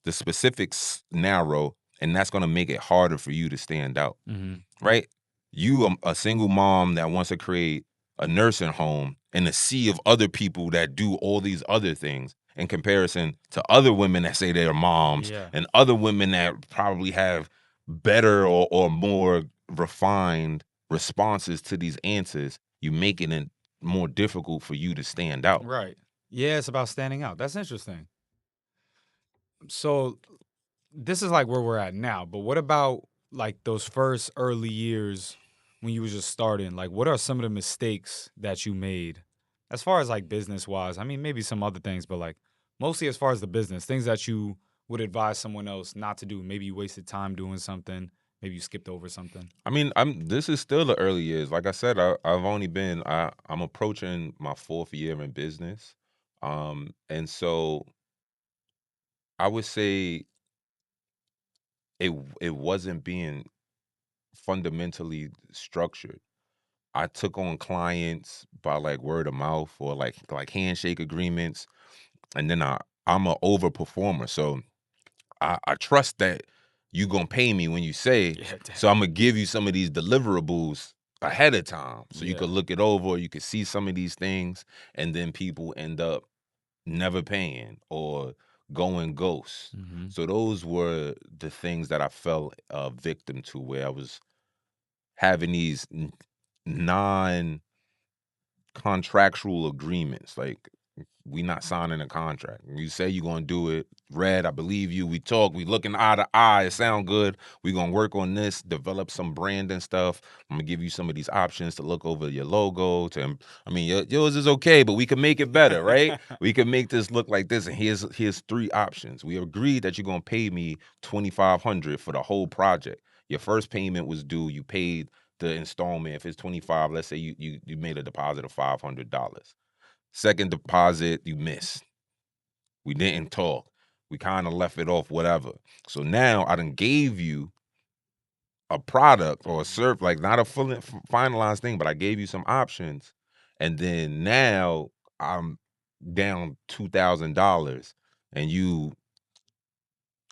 specifics narrow, and that's going to make it harder for you to stand out, right? You a single mom that wants to create a nursing home in a sea of other people that do all these other things in comparison to other women that say they're moms and other women that probably have better or more refined responses to these answers. You making it more difficult for you to stand out. Right. Yeah, it's about standing out. That's interesting. So this is like where we're at now, but what about like those first early years when you were just starting? Like, what are some of the mistakes that you made as far as like business wise? I mean, maybe some other things, but like mostly as far as the business, things that you would advise someone else not to do. Maybe you wasted time doing something. Maybe you skipped over something. I mean, this is still the early years. Like I said, I'm approaching my 4th year in business. And so I would say it wasn't being fundamentally structured. I took on clients by like word of mouth or like handshake agreements, and then I'm an overperformer. So I trust that you gonna pay me when you say. So I'm gonna give you some of these deliverables ahead of time, so you could look it over, or you could see some of these things, and then people end up never paying or going ghost. Mm-hmm. So those were the things that I fell victim to, where I was having these non-contractual agreements. Like, we not signing a contract. You say you're going to do it. Red, I believe you. We talk. We looking eye to eye. It sound good. We going to work on this, develop some brand and stuff. I'm going to give you some of these options to look over your logo. I mean, yours is okay, but we can make it better, right? We can make this look like this. And here's 3 options. We agreed that you're going to pay me $2,500 for the whole project. Your first payment was due. You paid the installment. If it's 25, let's say you made a deposit of $500. Second deposit, you missed. We didn't talk. We kind of left it off, whatever. So now I done gave you a product or a service, like not a full finalized thing, but I gave you some options. And then now I'm down $2,000 and you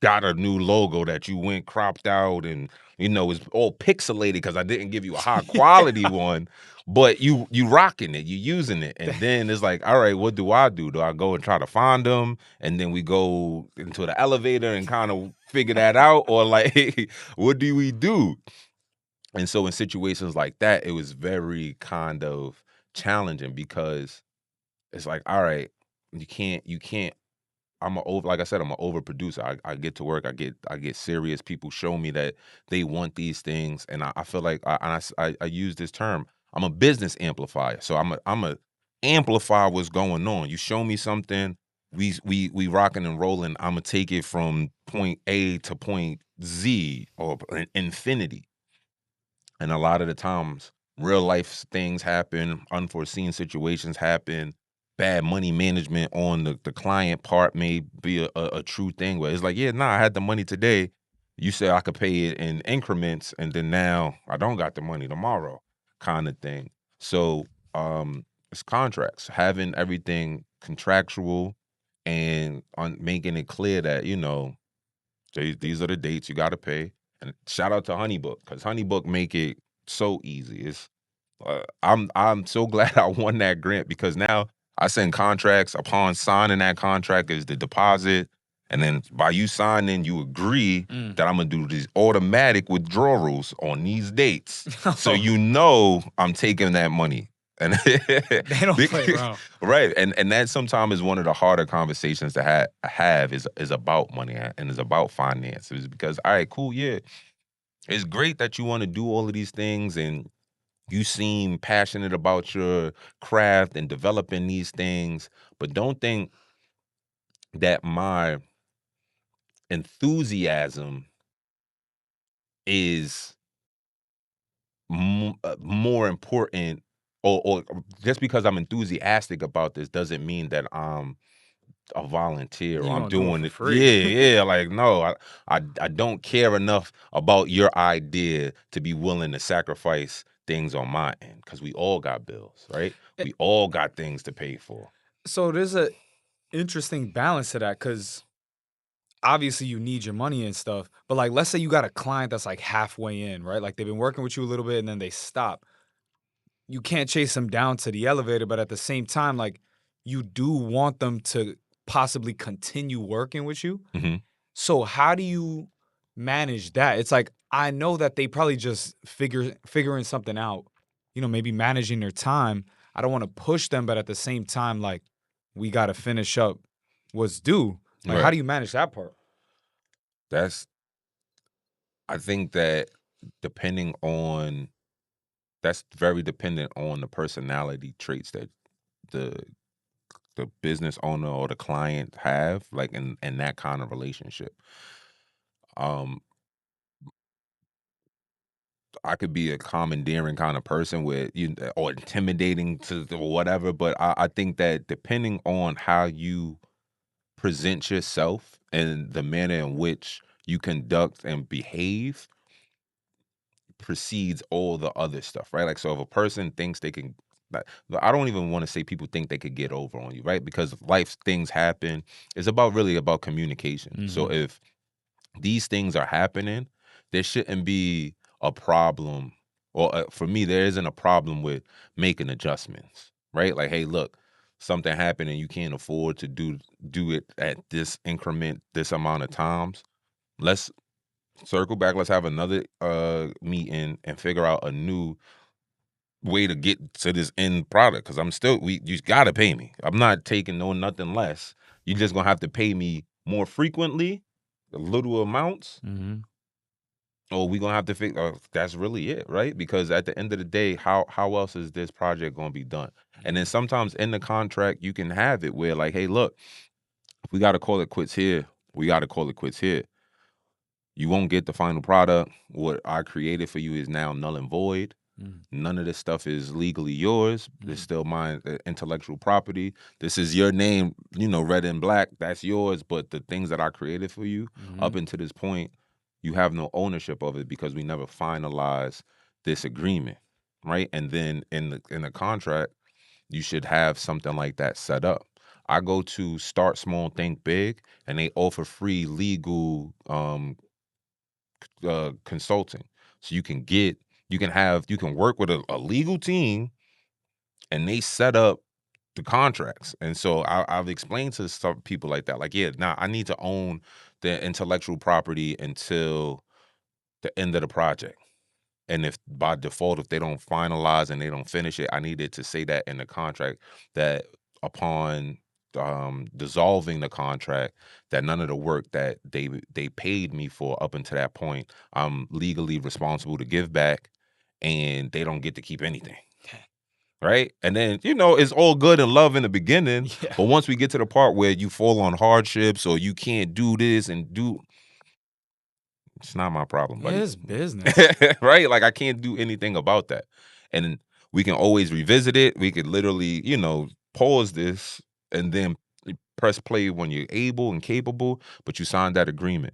got a new logo that you went cropped out and, it's all pixelated because I didn't give you a high quality one, but you rocking it, you using it. And then it's like, all right, what do I do? Do I go and try to find them? And then we go into the elevator and kind of figure that out? Or like, what do we do? And so in situations like that, it was very kind of challenging because it's like, all right, you can't like I said, I'm an overproducer. I get to work. I get serious. People show me that they want these things, and I feel like I use this term. I'm a business amplifier. So I'm a amplify what's going on. You show me something, we rocking and rolling. I'm gonna take it from point A to point Z or infinity. And a lot of the times, real life things happen, unforeseen situations happen. Bad money management on the client part may be a true thing where it's like, yeah, I had the money today. You said I could pay it in increments, and then now I don't got the money tomorrow, kind of thing. So it's contracts, having everything contractual and making it clear that, these are the dates you got to pay. And shout out to HoneyBook, because HoneyBook make it so easy. It's I'm so glad I won that grant, because now I send contracts. Upon signing that contract is the deposit, and then by you signing, you agree that I'm gonna do these automatic withdrawals on these dates, so I'm taking that money. And they don't play around, right? And that sometimes is one of the harder conversations to have is about money and is about finances, because all right, cool, yeah, it's great that you want to do all of these things and you seem passionate about your craft and developing these things, but don't think that my enthusiasm is more important, or just because I'm enthusiastic about this doesn't mean that I'm a volunteer or I'm doing it. Yeah. Like, no, I don't care enough about your idea to be willing to sacrifice things on my end, because we all got bills, right? We all got things to pay for. So there's a interesting balance to that, because obviously you need your money and stuff, but like, let's say you got a client that's like halfway in, right? Like they've been working with you a little bit and then they stop. You can't chase them down to the elevator, but at the same time, like, you do want them to possibly continue working with you. Mm-hmm. So how do you manage that? It's like, I know that they probably just figuring something out, maybe managing their time. I don't want to push them, but at the same time, like, we got to finish up what's due. Like, Right. How do you manage that part? I think that that's very dependent on the personality traits that the business owner or the client have, like in that kind of relationship. I could be a commandeering kind of person or intimidating or whatever, but I think that depending on how you present yourself and the manner in which you conduct and behave precedes all the other stuff, right? Like, so if a person thinks they can, like, I don't even want to say people think they could get over on you, right? Because life things happen. It's really about communication. Mm-hmm. So if these things are happening, there shouldn't be a problem, or for me, there isn't a problem with making adjustments, right? Like, hey, look, something happened and you can't afford to do it at this increment, this amount of times, let's circle back. Let's have another meeting and figure out a new way to get to this end product. Because you gotta pay me. I'm not taking nothing less. You just gonna have to pay me more frequently, little amounts. Or we gonna have to figure. That's really it, right? Because at the end of the day, how else is this project gonna be done? And then sometimes in the contract, you can have it where like, hey, look, if we gotta call it quits here, we gotta call it quits here. You won't get the final product. What I created for you is now null and void. None of this stuff is legally yours. It's still mine, intellectual property. This is your name, red and black. That's yours. But the things that I created for you up until this point, you have no ownership of it because we never finalized this agreement, right? And then in the contract, you should have something like that set up. I go to Start Small, Think Big, and they offer free legal consulting. So you can work with a legal team, and they set up the contracts. And so I've explained to some people like that, like, yeah, now I need to own the intellectual property until the end of the project. And if by default, if they don't finalize and they don't finish it, I needed to say that in the contract that upon dissolving the contract, that none of the work that they paid me for up until that point, I'm legally responsible to give back, and they don't get to keep anything. Right? And then, it's all good and love in the beginning, but once we get to the part where you fall on hardships or you can't do this it's not my problem, buddy. It's business. Right? Like, I can't do anything about that. And we can always revisit it. We could literally, pause this and then press play when you're able and capable, but you signed that agreement.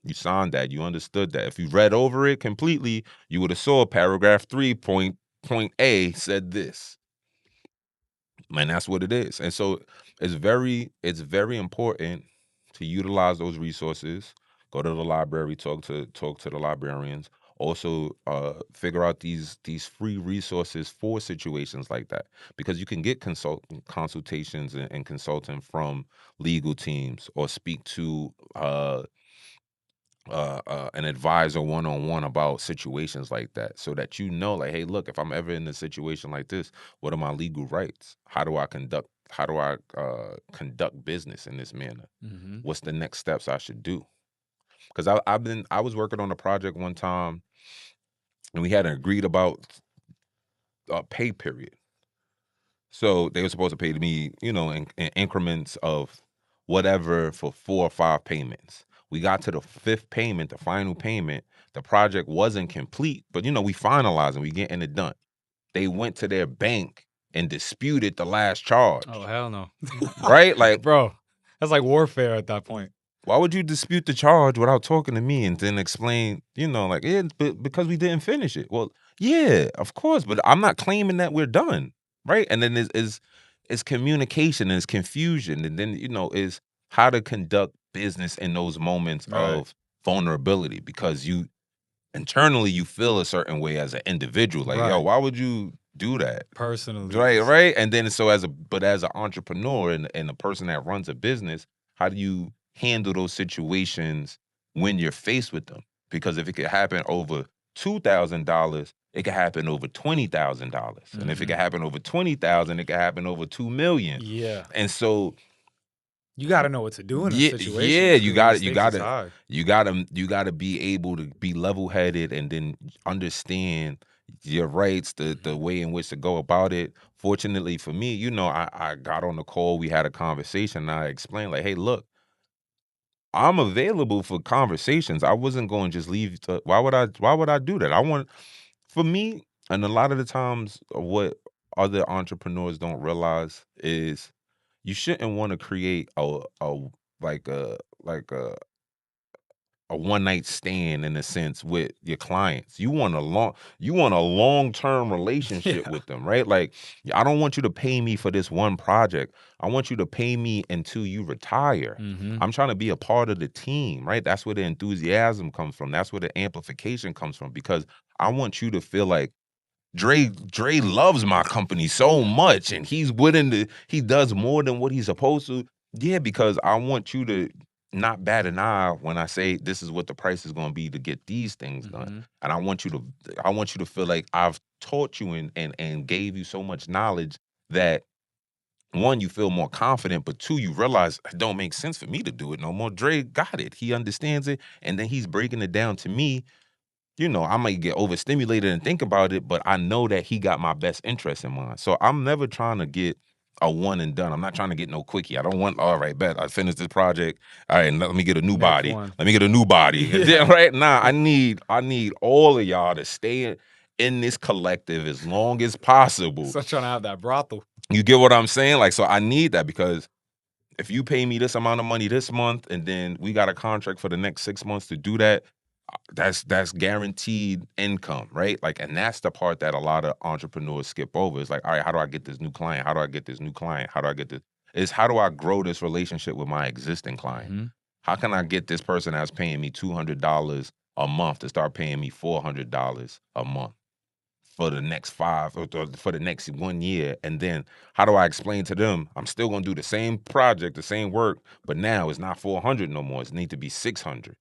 You signed that. You understood that. If you read over it completely, you would have saw paragraph 3 point A said this. Man, that's what it is. And so it's very important to utilize those resources. Go to the library, talk to the librarians. Also, figure out these free resources for situations like that, because you can get consultations and consulting from legal teams, or speak to an advisor one-on-one about situations like that, so that like, hey, look, if I'm ever in a situation like this, what are my legal rights? How do I conduct business in this manner? What's the next steps I should do? Because I was working on a project one time, and we had agreed about a pay period. So they were supposed to pay me, in increments of whatever for 4 or 5 payments. We got to the 5th payment, the final payment. The project wasn't complete, but we finalized and we getting it done. They went to their bank and disputed the last charge. Oh, hell no. Right? Like, bro, that's like warfare at that point. Why would you dispute the charge without talking to me and then explain, like, yeah, but because we didn't finish it? Well, yeah, of course, but I'm not claiming that we're done, right? And then is communication, is confusion, and then is how to conduct business in those moments of vulnerability, because you internally you feel a certain way as an individual, like, yo, why would you do that personally? Right. And then so as an entrepreneur and a person that runs a business, how do you handle those situations when you're faced with them? Because if it could happen over $2,000, it could happen over $20,000. And if it could happen over 20,000, it could happen over 2 million. Yeah. And so you got to know what to do in a situation. Yeah, you got to be able to be level-headed and then understand your rights, the way in which to go about it. Fortunately for me, I got on the call, we had a conversation, and I explained, like, hey, look, I'm available for conversations. I wasn't going to just leave. Why would I do that? For me, and a lot of the times what other entrepreneurs don't realize is you shouldn't want to create a one night stand, in a sense, with your clients. You want a long-term relationship with them, right? Like, I don't want you to pay me for this one project. I want you to pay me until you retire. I'm trying to be a part of the team, right? That's where the enthusiasm comes from. That's where the amplification comes from, because I want you to feel like Dre loves my company so much, and he does more than what he's supposed to. Yeah, because I want you to not bat an eye when I say this is what the price is going to be to get these things done. And I want you to feel like I've taught you and gave you so much knowledge that, one, you feel more confident, but two, you realize it don't make sense for me to do it no more. Dre got it. He understands it, and then he's breaking it down to me. I might get overstimulated and think about it, but I know that he got my best interest in mind. So I'm never trying to get a one and done. I'm not trying to get no quickie. I don't want, all right, bet I finished this project. All right, let me get a new Next body. one. Let me get a new body. Yeah. Right? Nah, I need all of y'all to stay in this collective as long as possible. So trying to have that brothel. You get what I'm saying? Like, so I need that, because if you pay me this amount of money this month and then we got a contract for the next 6 months to do that, that's guaranteed income, right? Like, and that's the part that a lot of entrepreneurs skip over. It's like, all right, how do I get this new client? How do I get this new client? How do I get this? It's how do I grow this relationship with my existing client? How can I get this person that's paying me $200 a month to start paying me $400 a month for the next for the next 1 year? And then how do I explain to them I'm still gonna do the same project, the same work, but now it's not 400 no more. It needs to be 600.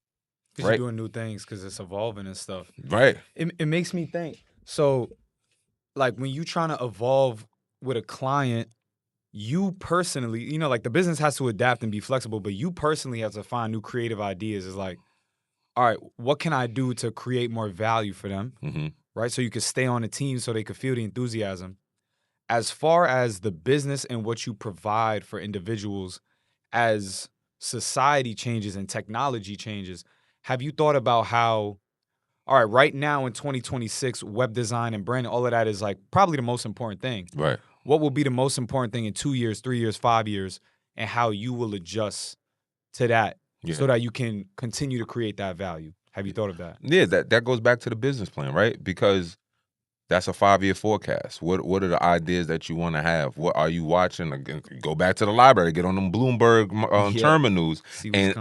Because you're doing new things, because it's evolving and stuff. Right. It makes me think. So, like, when you trying to evolve with a client, you personally, like, the business has to adapt and be flexible, but you personally have to find new creative ideas. It's like, all right, what can I do to create more value for them, right? So you can stay on the team so they can feel the enthusiasm. As far as the business and what you provide for individuals, as society changes and technology changes, have you thought about how, all right now in 2026, web design and branding, all of that is like probably the most important thing. Right. What will be the most important thing in 2 years, 3 years, 5 years, and how you will adjust to that so that you can continue to create that value? Have you thought of that? Yeah, that goes back to the business plan, right? Because that's a 5-year forecast. What are the ideas that you want to have? What are you watching? Again, go back to the library, get on them Bloomberg terminals, and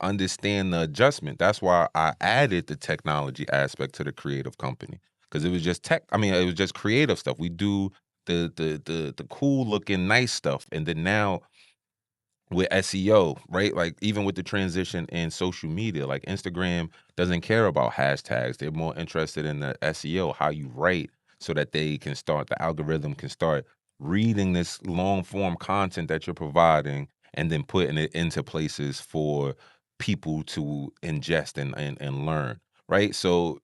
understand the adjustment. That's why I added the technology aspect to the creative company, because it was just tech. I mean, it was just creative stuff. We do the cool looking nice stuff, and then now with SEO, right? Like, even with the transition in social media, like Instagram doesn't care about hashtags. They're more interested in the SEO, how you write, so that the algorithm can start reading this long form content that you're providing and then putting it into places for people to ingest and learn, right? So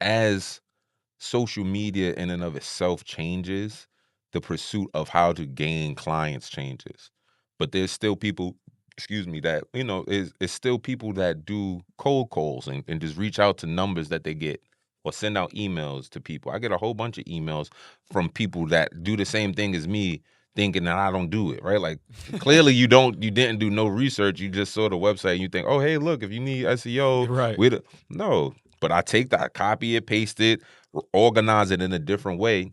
as social media in and of itself changes, the pursuit of how to gain clients changes. But there's still people, that, it's still people that do cold calls and just reach out to numbers that they get, or send out emails to people. I get a whole bunch of emails from people that do the same thing as me, thinking that I don't do it, right? Like, clearly you didn't do no research. You just saw the website and you think, oh, hey, look, if you need SEO, right. No. But I take that, copy it, paste it, organize it in a different way.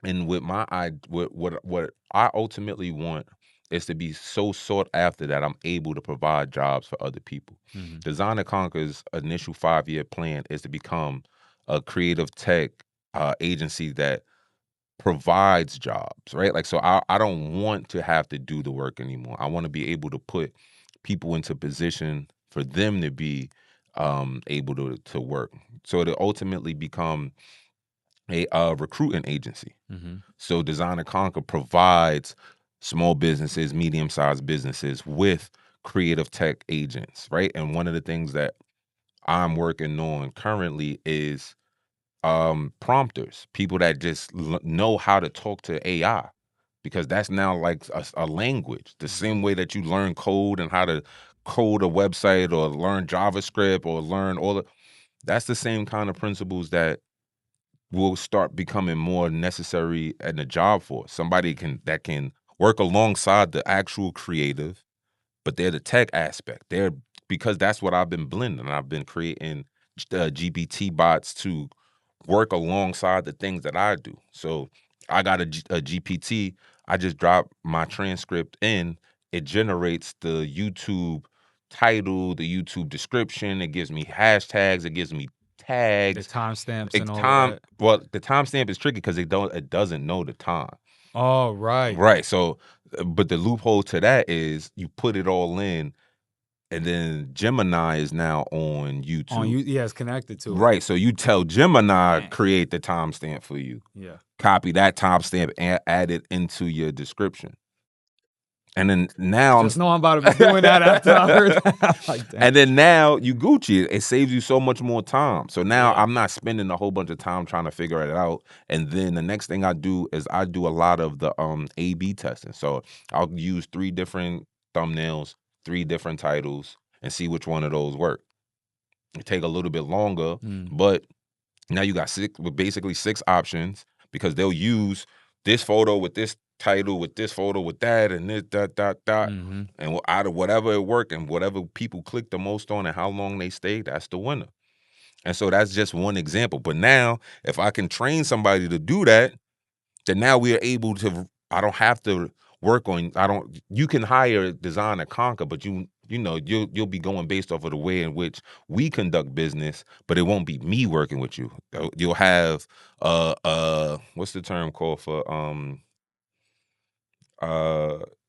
And with what I ultimately want is to be so sought after that I'm able to provide jobs for other people. Design to Conquer's initial 5-year plan is to become a creative tech agency that provides jobs, right? Like, so I don't want to have to do the work anymore. I want to be able to put people into position for them to be able to work. So to ultimately become a recruiting agency. So Design to Conquer provides small businesses, medium-sized businesses with creative tech agents, right? And one of the things that I'm working on currently is prompters, people that just know how to talk to AI, because that's now like a language, the same way that you learn code and how to code a website or learn JavaScript or learn that's the same kind of principles that will start becoming more necessary in the job force. Somebody that can work alongside the actual creative, but they're the tech aspect. Because that's what I've been blending. I've been creating GPT bots to work alongside the things that I do. So I got a GPT. I just drop my transcript in. It generates the YouTube title, the YouTube description. It gives me hashtags. It gives me tags, the timestamps and all time. of that. Well, the timestamp is tricky because it doesn't know the time. Oh, right. Right. So, but the loophole to that is you put it all in, and then Gemini is now on YouTube. Yeah, it's connected to it. Right. So you tell Gemini create the timestamp for you. Yeah. Copy that timestamp and add it into your description. And then now Just know I'm about to be doing that after I heard that. Like, and then now you Gucci it. It saves you so much more time. So now Yeah. I'm not spending a whole bunch of time trying to figure it out. And then the next thing I do is I do a lot of the A/B testing. So I'll use 3 different thumbnails, 3 different titles, and see which one of those work. It take a little bit longer, but now you got basically 6 options because they'll use this photo with this title, with this photo, with that, and this, and out of whatever it worked and whatever people click the most on and how long they stay, that's the winner. And so that's just one example. But now, if I can train somebody to do that, then now we are able to. I don't have to work on. You can hire Design and Conquer, but you'll be going based off of the way in which we conduct business, but it won't be me working with you. You'll have what's the term called for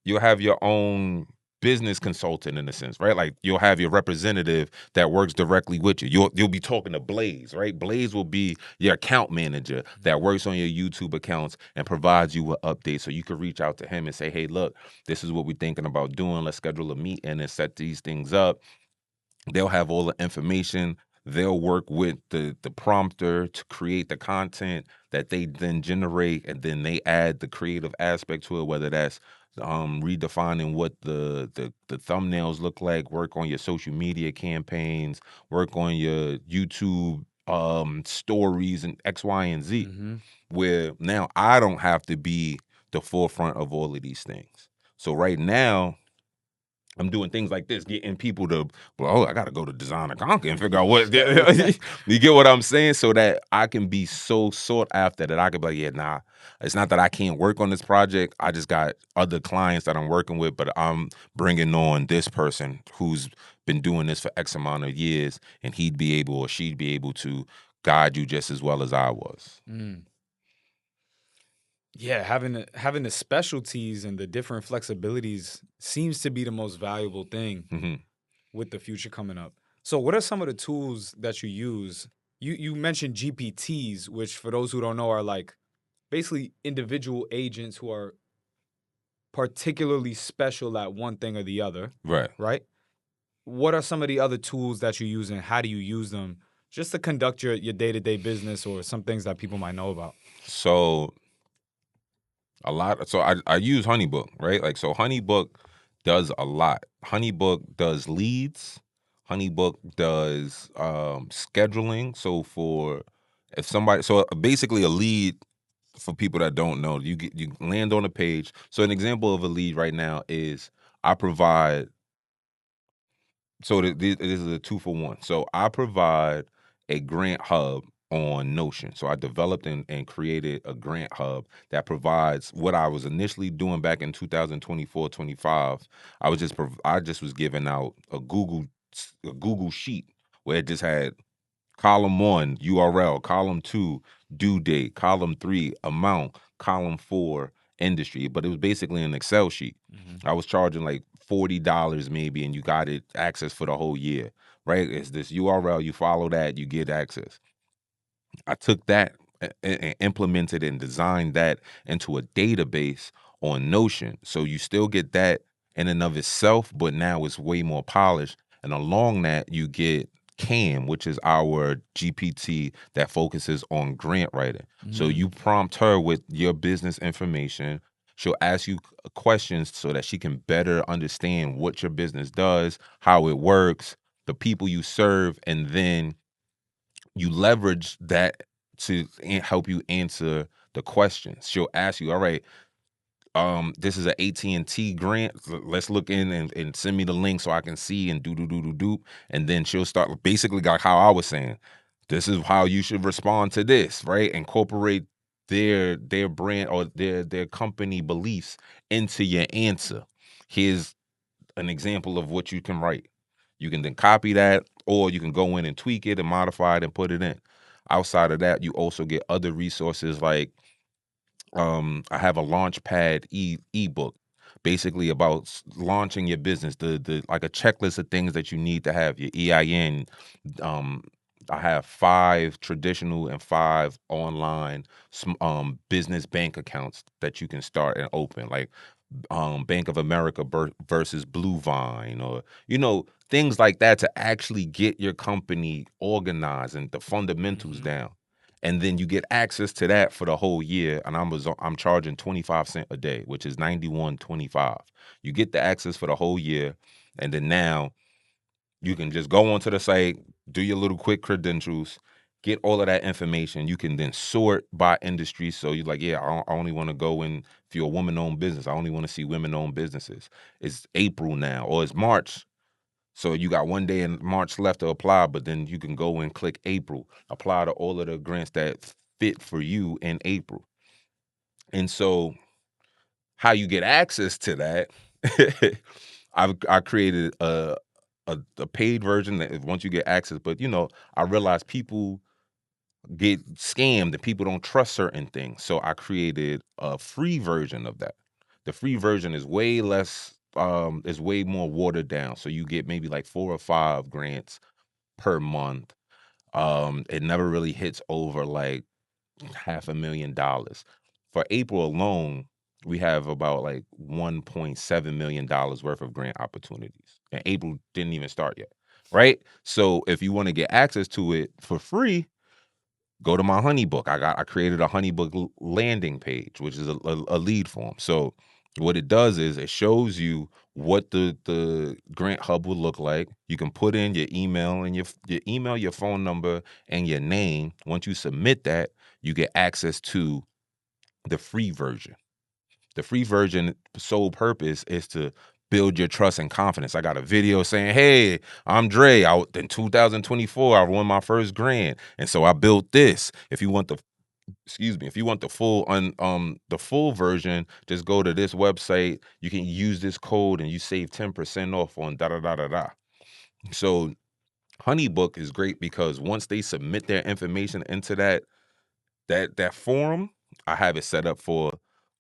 you'll have your own business consultant in a sense, right? Like you'll have your representative that works directly with you. You'll be talking to Blaze, right? Blaze will be your account manager that works on your YouTube accounts and provides you with updates. So you can reach out to him and say, hey, look, this is what we're thinking about doing. Let's schedule a meeting and set these things up. They'll have all the information. They'll work with the prompter to create the content that they then generate, and then they add the creative aspect to it, whether that's redefining what the thumbnails look like, work on your social media campaigns, work on your YouTube stories and X, Y, and Z, where now I don't have to be the forefront of all of these things. So right now, I'm doing things like this, getting people to, I got to go to Design and Conquer and figure out what, you get what I'm saying? So that I can be so sought after that I can be like, yeah, nah, it's not that I can't work on this project. I just got other clients that I'm working with, but I'm bringing on this person who's been doing this for X amount of years, and he'd be able or she'd be able to guide you just as well as I was. Yeah, having the specialties and the different flexibilities seems to be the most valuable thing with the future coming up. So what are some of the tools that you use? You mentioned GPTs, which for those who don't know are like basically individual agents who are particularly special at one thing or the other. Right? What are some of the other tools that you use, and how do you use them just to conduct your day-to-day business or some things that people might know about? So I use HoneyBook, right? Like, so HoneyBook does a lot. HoneyBook does leads. HoneyBook does scheduling. So basically a lead, for people that don't know, you land on a page. So an example of a lead right now is I provide. So this is a 2-for-1. So I provide a grant hub on Notion. So I developed and created a grant hub that provides what I was initially doing back in 2024, 25. I just was giving out a Google sheet where it just had column 1 URL, column 2 due date, column 3 amount, column 4 industry, but it was basically an Excel sheet. I was charging like $40 maybe, and you got it access for the whole year, right? It's this URL, you follow that, you get access. I took that and implemented and designed that into a database on Notion. So you still get that in and of itself, but now it's way more polished. And along that, you get CAM, which is our GPT that focuses on grant writing. So you prompt her with your business information. She'll ask you questions so that she can better understand what your business does, how it works, the people you serve, and then you leverage that to help you answer the questions. She'll ask you, all right, this is an AT&T grant. Let's look in and send me the link so I can see and do. And then she'll start basically like how I was saying, this is how you should respond to this, right? Incorporate their brand or their company beliefs into your answer. Here's an example of what you can write. You can then copy that, or you can go in and tweak it and modify it and put it in. Outside of that, you also get other resources like I have a Launchpad ebook, basically about launching your business. The like a checklist of things that you need to have: your EIN. Um, I have 5 traditional and 5 online business bank accounts that you can start and open, like Bank of America versus Blue Vine, or things like that, to actually get your company organized and the fundamentals down. And then you get access to that for the whole year. And I'm charging 25 cents a day, which is 91.25. You get the access for the whole year, and then now you can just go onto the site, do your little quick credentials, get all of that information. You can then sort by industry. So you're like, yeah, I only want to go in, if you're a woman-owned business, I only want to see women-owned businesses. It's April now, or it's March. So you got 1 day in March left to apply, but then you can go and click April, apply to all of the grants that fit for you in April. And so how you get access to that, I created a paid version that once you get access, but I realized people get scammed and people don't trust certain things. So I created a free version of that. The free version is way less, is way more watered down. So you get maybe like 4 or 5 grants per month. It never really hits over like $500,000. For April alone, we have about like $1.7 million worth of grant opportunities. And April didn't even start yet, right? So if you want to get access to it for free, go to my HoneyBook. I created a HoneyBook landing page, which is a lead form. So what it does is it shows you what the grant hub will look like. You can put in your email and your phone number and your name. Once you submit that, you get access to the free version. The free version sole purpose is to build your trust and confidence. I got a video saying, hey, I'm Dre. In 2024, I won my first grant. And so I built this. If you want the full version, just go to this website. You can use this code and you save 10% off on da da da da da. So HoneyBook is great because once they submit their information into that forum, I have it set up for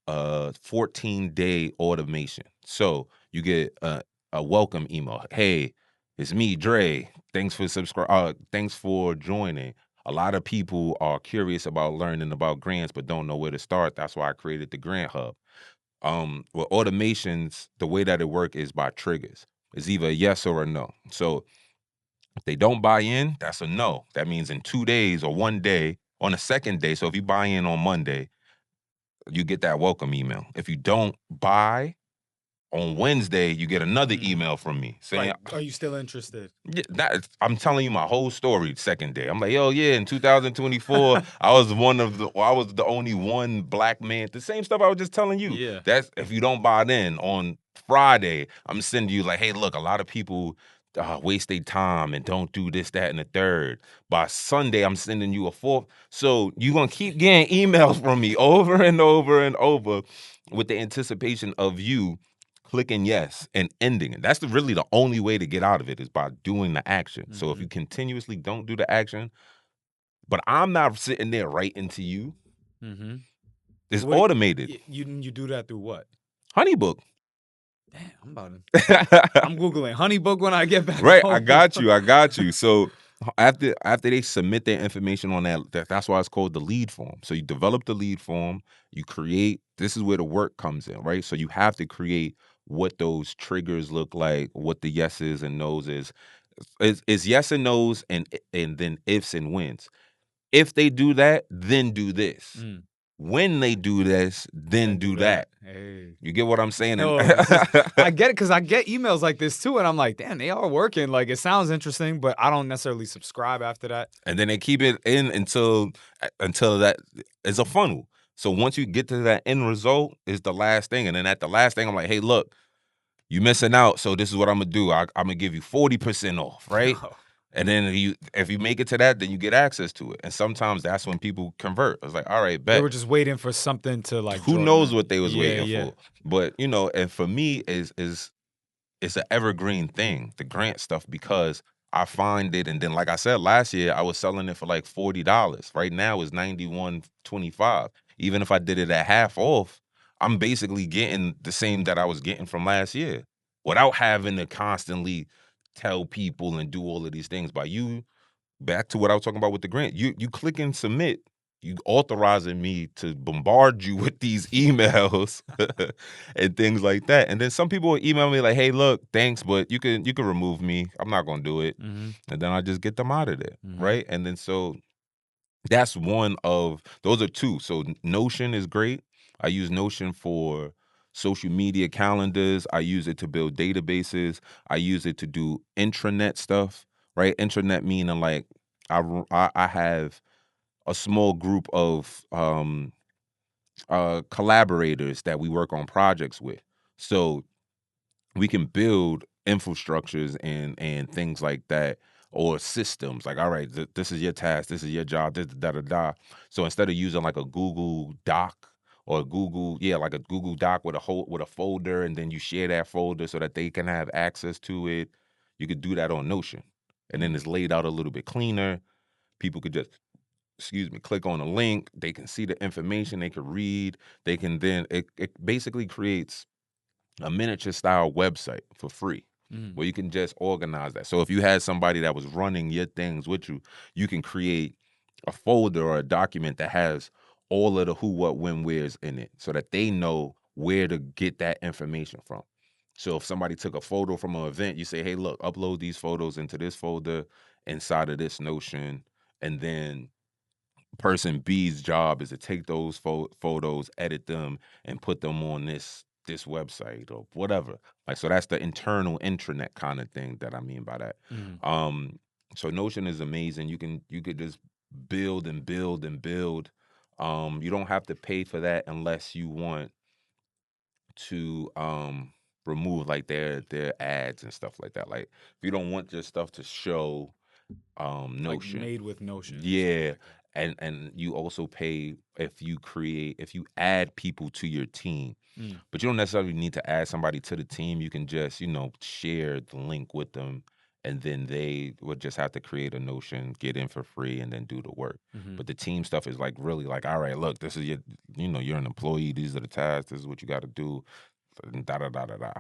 14-day automation. So you get a welcome email. Hey, it's me, Dre. Thanks for joining. A lot of people are curious about learning about grants but don't know where to start. That's why I created the Grant Hub. With automations, the way that it works is by triggers. It's either a yes or a no. So if they don't buy in, that's a no. That means in 2 days or 1 day, on the second day, so if you buy in on Monday, you get that welcome email. If you don't buy on Wednesday, you get another email from me saying, like, are you still interested? Yeah, I'm telling you my whole story second day. I'm like, yo, yeah, in 2024, I was the only one black man. The same stuff I was just telling you. Yeah. That's if you don't buy in on Friday, I'm sending you like, hey, look, a lot of people waste their time and don't do this, that, and the third. By Sunday, I'm sending you a fourth. So you're going to keep getting emails from me over and over and over with the anticipation of you clicking yes and ending it. That's really the only way to get out of it is by doing the action. So if you continuously don't do the action, but I'm not sitting there writing to you, it's automated. You do that through what? HoneyBook. Damn, I'm Googling HoneyBook when I get back Right, home. I got you. So after they submit their information on that's why it's called the lead form. So you develop the lead form, you create, this is where the work comes in, right? So you have to create what those triggers look like, what the yeses and nos is. It's yes and nos and then ifs and whens. If they do that, then do this. When they do this, then do that. Hey. You get what I'm saying? No, I get it because I get emails like this too, and I'm like, damn, they are working. Like, it sounds interesting, but I don't necessarily subscribe after that. And then they keep it in until that is a funnel. So once you get to that end result, is the last thing. And then at the last thing, I'm like, hey, look, you missing out. So this is what I'm gonna do. I'm gonna give you 40% off, right? Oh. And then if you make it to that, then you get access to it. And sometimes that's when people convert. It's like, all right, bet. They were just waiting for something to like. Who knows what they was waiting for? But and for me is it's an evergreen thing, the grant stuff, because I find it, and then like I said last year, I was selling it for like $40. Right now it's $91.25. Even if I did it at half off, I'm basically getting the same that I was getting from last year without having to constantly tell people and do all of these things. By you, back to what I was talking about with the grant, you click and submit, you authorizing me to bombard you with these emails and things like that. And then some people will email me like, hey, look, thanks, but you can remove me. I'm not gonna do it. And then I just get them out of there. Right. And then so that's one of those are two. So Notion is great. I use Notion for social media calendars. I use it to build databases. I use it to do intranet stuff, right? Intranet meaning like I have a small group of collaborators that we work on projects with. So we can build infrastructures and things like that, or systems like, all right, this is your task, this is your job, this da da da. So instead of using like a Google Doc or like a Google Doc with a folder, and then you share that folder so that they can have access to it, you could do that on Notion, and then it's laid out a little bit cleaner. People could just click on a link, they can see the information, they can read, they can then it basically creates a miniature style website for free where you can just organize that. So if you had somebody that was running your things with you, you can create a folder or a document that has all of the who, what, when, where's in it so that they know where to get that information from. So if somebody took a photo from an event, you say, hey, look, upload these photos into this folder inside of this Notion, and then person B's job is to take those photos, edit them, and put them on this website or whatever. Like, so that's the internal intranet kind of thing that I mean by that. So Notion is amazing. You could just build and build and build. You don't have to pay for that unless you want to remove like their ads and stuff like that. Like if you don't want your stuff to show Notion. Like made with Notion. Yeah. And you also pay if you add people to your team. But you don't necessarily need to add somebody to the team. You can just, share the link with them, and then they would just have to create a Notion, get in for free, and then do the work. But the team stuff is like really like, all right, look, this is you're an employee. These are the tasks. This is what you got to do. Da da da da da.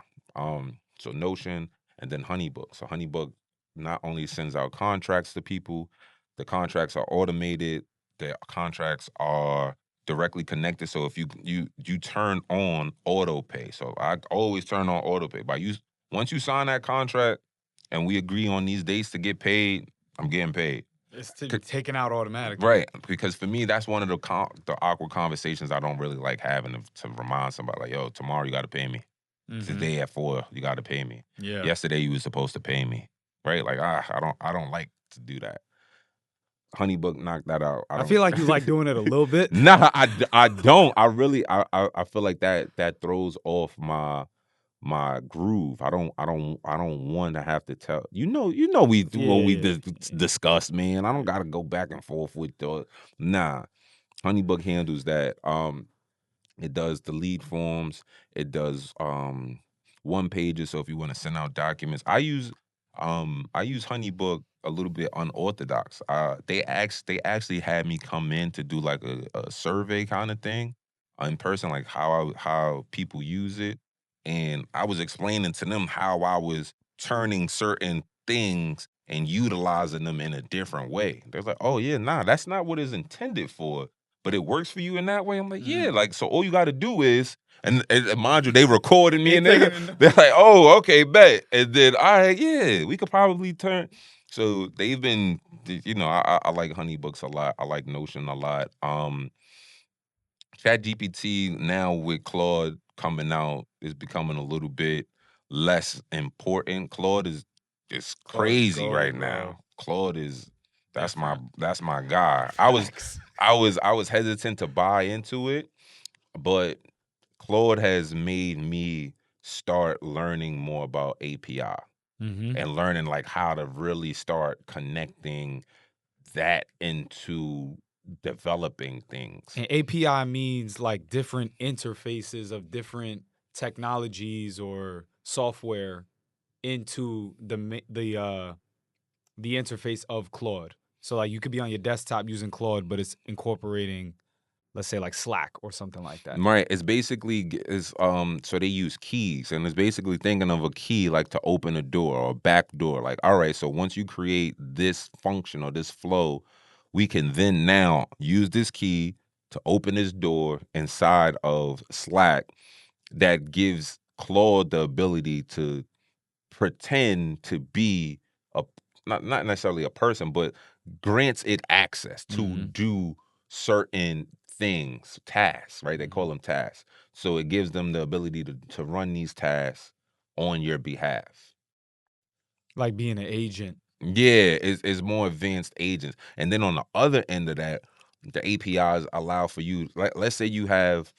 So Notion, and then HoneyBook. So HoneyBook not only sends out contracts to people, the contracts are automated. The contracts are directly connected. So if you turn on auto pay, so I always turn on auto pay. Once you sign that contract and we agree on these dates to get paid, I'm getting paid. It's taken out automatically. Right, because for me, that's one of the awkward conversations I don't really like having to remind somebody like, yo, tomorrow you got to pay me. Today at 4, you got to pay me. Yeah. Yesterday you were supposed to pay me. Right, like I don't like to do that. HoneyBook knocked that out. I feel like you like doing it a little bit. Nah, I don't. I really I feel like that throws off my groove. I don't want to have to tell we do what we discuss, man. I don't gotta go back and forth with the HoneyBook handles that. It does the lead forms. It does one pages. So if you want to send out documents, I use HoneyBook a little bit unorthodox. They actually had me come in to do like a survey kind of thing in person, like how people use it, and I was explaining to them how I was turning certain things and utilizing them in a different way. They're like, oh yeah, nah, that's not what it's intended for, but it works for you in that way. I'm like, yeah, like so all you got to do is. And mind you, they recorded me, and they're like, "Oh, okay, bet." And then, all right, yeah, we could probably turn. So they've been, I like HoneyBooks a lot. I like Notion a lot. ChatGPT now with Claude coming out is becoming a little bit less important. Claude is crazy right now. Claude is that's my guy. I was hesitant to buy into it, but Claude has made me start learning more about API and learning like how to really start connecting that into developing things. And API means like different interfaces of different technologies or software into the interface of Claude. So like you could be on your desktop using Claude, but it's incorporating, let's say, like Slack or something like that. Right. It's basically so they use keys, and it's basically thinking of a key like to open a door or a back door. Like, all right, so once you create this function or this flow, we can then now use this key to open this door inside of Slack that gives Claude the ability to pretend to be a not necessarily a person, but grants it access to do certain things, tasks, right? They call them tasks. So it gives them the ability to run these tasks on your behalf. Like being an agent. Yeah, it's more advanced agents. And then on the other end of that, the APIs allow for you, like, let's say you have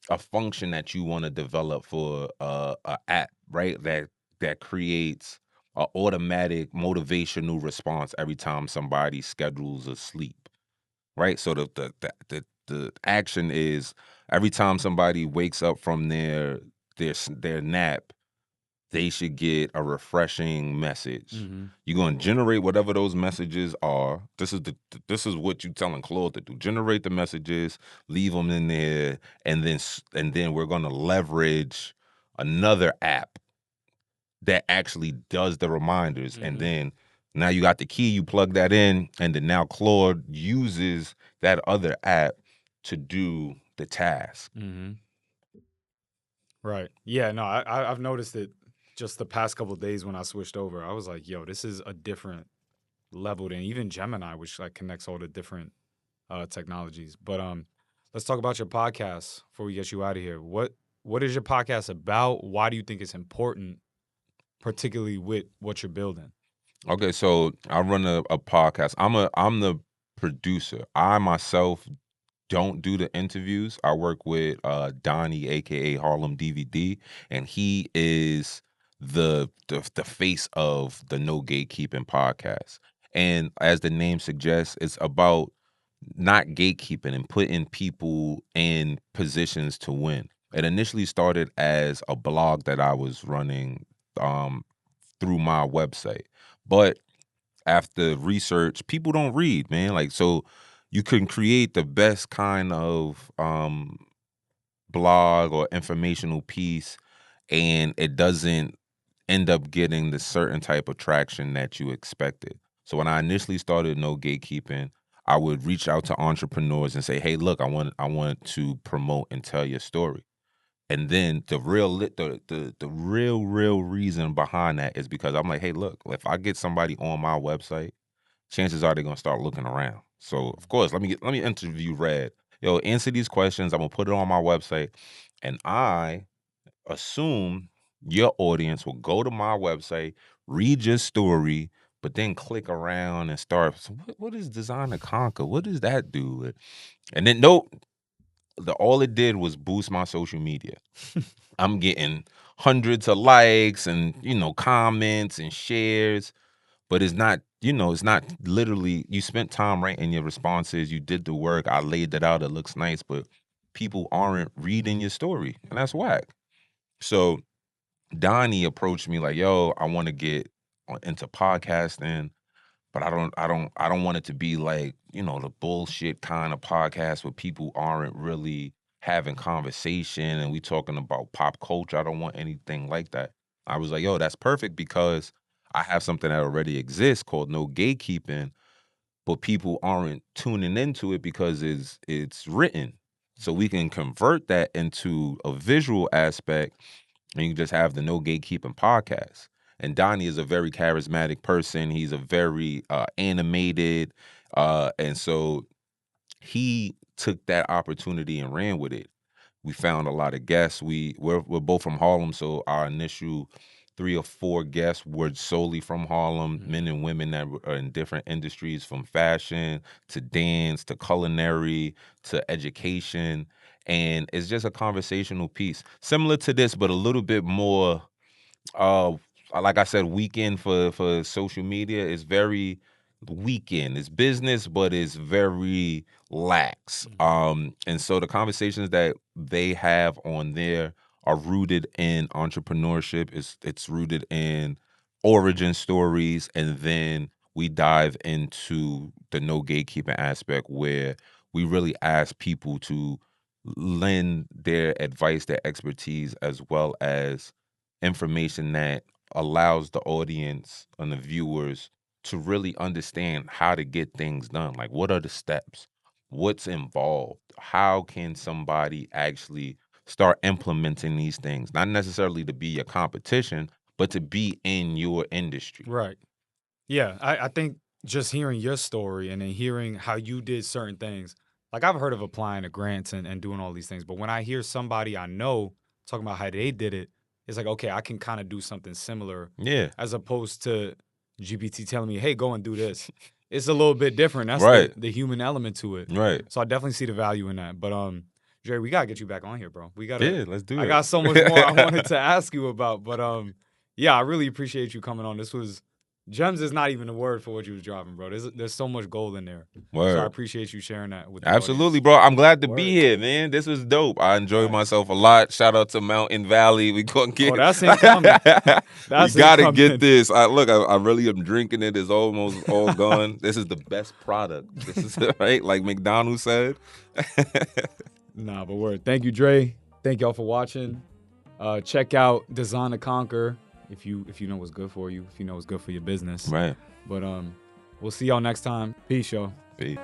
a function that you want to develop for a app, right? That creates an automatic motivational response every time somebody schedules a sleep, right? So the action is every time somebody wakes up from their nap, they should get a refreshing message. You're going to generate whatever those messages are. This is what you're telling Claude to do. Generate the messages, leave them in there, and then we're going to leverage another app that actually does the reminders. And then now you got the key, you plug that in, and then now Claude uses that other app to do the task. Right. Yeah, no, I've noticed it just the past couple of days when I switched over. I was like, yo, this is a different level than even Gemini, which like connects all the different technologies. But let's talk about your podcast before we get you out of here. What is your podcast about? Why do you think it's important, particularly with what you're building? Okay, so I run a podcast. I'm the producer. I myself don't do the interviews. I work with Donnie, aka Harlem DVD, and he is the face of the No Gatekeeping Podcast. And as the name suggests, it's about not gatekeeping and putting people in positions to win. It initially started as a blog that I was running through my website, but after research, people don't read, man. Like, so you can create the best kind of blog or informational piece, and it doesn't end up getting the certain type of traction that you expected. So when I initially started No Gatekeeping, I would reach out to entrepreneurs and say, "Hey, look, I want to promote and tell your story." And then the real reason behind that is because I'm like, hey, look, if I get somebody on my website, chances are they're gonna start looking around. So of course, let me interview Red. Yo, answer these questions. I'm gonna put it on my website, and I assume your audience will go to my website, read your story, but then click around and start. So what is Design to Conquer? What does that do? And then nope. All it did was boost my social media. I'm getting hundreds of likes and comments and shares, but it's not it's not literally you spent time writing your responses, you did the work, I laid it out, it looks nice, but people aren't reading your story, and that's whack. So Donnie approached me like, yo, I want to get into podcasting, but I don't want it to be like, the bullshit kind of podcast where people aren't really having conversation and we talking about pop culture. I don't want anything like that. I was like, yo, that's perfect because I have something that already exists called No Gatekeeping, but people aren't tuning into it because it's written. So we can convert that into a visual aspect, and you just have the No Gatekeeping Podcast. And Donnie is a very charismatic person. He's a very animated, and so he took that opportunity and ran with it. We found a lot of guests. We're both from Harlem, so our initial 3 or 4 guests were solely from Harlem, men and women that are in different industries, from fashion to dance to culinary to education. And it's just a conversational piece, similar to this, but a little bit more, uh, like I said, weekend for social media. Is very weekend. It's business, but it's very lax. And so the conversations that they have on there are rooted in entrepreneurship. It's rooted in origin stories, and then we dive into the no gatekeeping aspect where we really ask people to lend their advice, their expertise, as well as information that allows the audience and the viewers to really understand how to get things done. Like, what are the steps? What's involved? How can somebody actually start implementing these things? Not necessarily to be your competition, but to be in your industry. Right. Yeah, I think just hearing your story and then hearing how you did certain things, like I've heard of applying to grants and doing all these things, but when I hear somebody I know talking about how they did it, it's like, okay, I can kind of do something similar. Yeah. As opposed to GPT telling me, hey, go and do this. It's a little bit different. That's Right. the human element to it. Right. So I definitely see the value in that. But Dre, we gotta get you back on here, bro. Yeah, let's do it. I got so much more I wanted to ask you about, but yeah, I really appreciate you coming on. This was gems is not even a word for what you was dropping, bro. There's so much gold in there. Word. So I appreciate you sharing that with the Absolutely, audience. bro. I'm glad to Word. be here, man. This was dope. I enjoyed myself a lot. Shout out to Mountain Valley. We gonna get. Oh, that's incoming. We gotta get this. I really am drinking it. It's almost all gone. This is the best product. This is right, like McDonald's said. Nah, but word. Thank you, Dre. Thank y'all for watching. Check out Design to Conquer if you know what's good for you, if you know what's good for your business. Right. But we'll see y'all next time. Peace, y'all. Peace.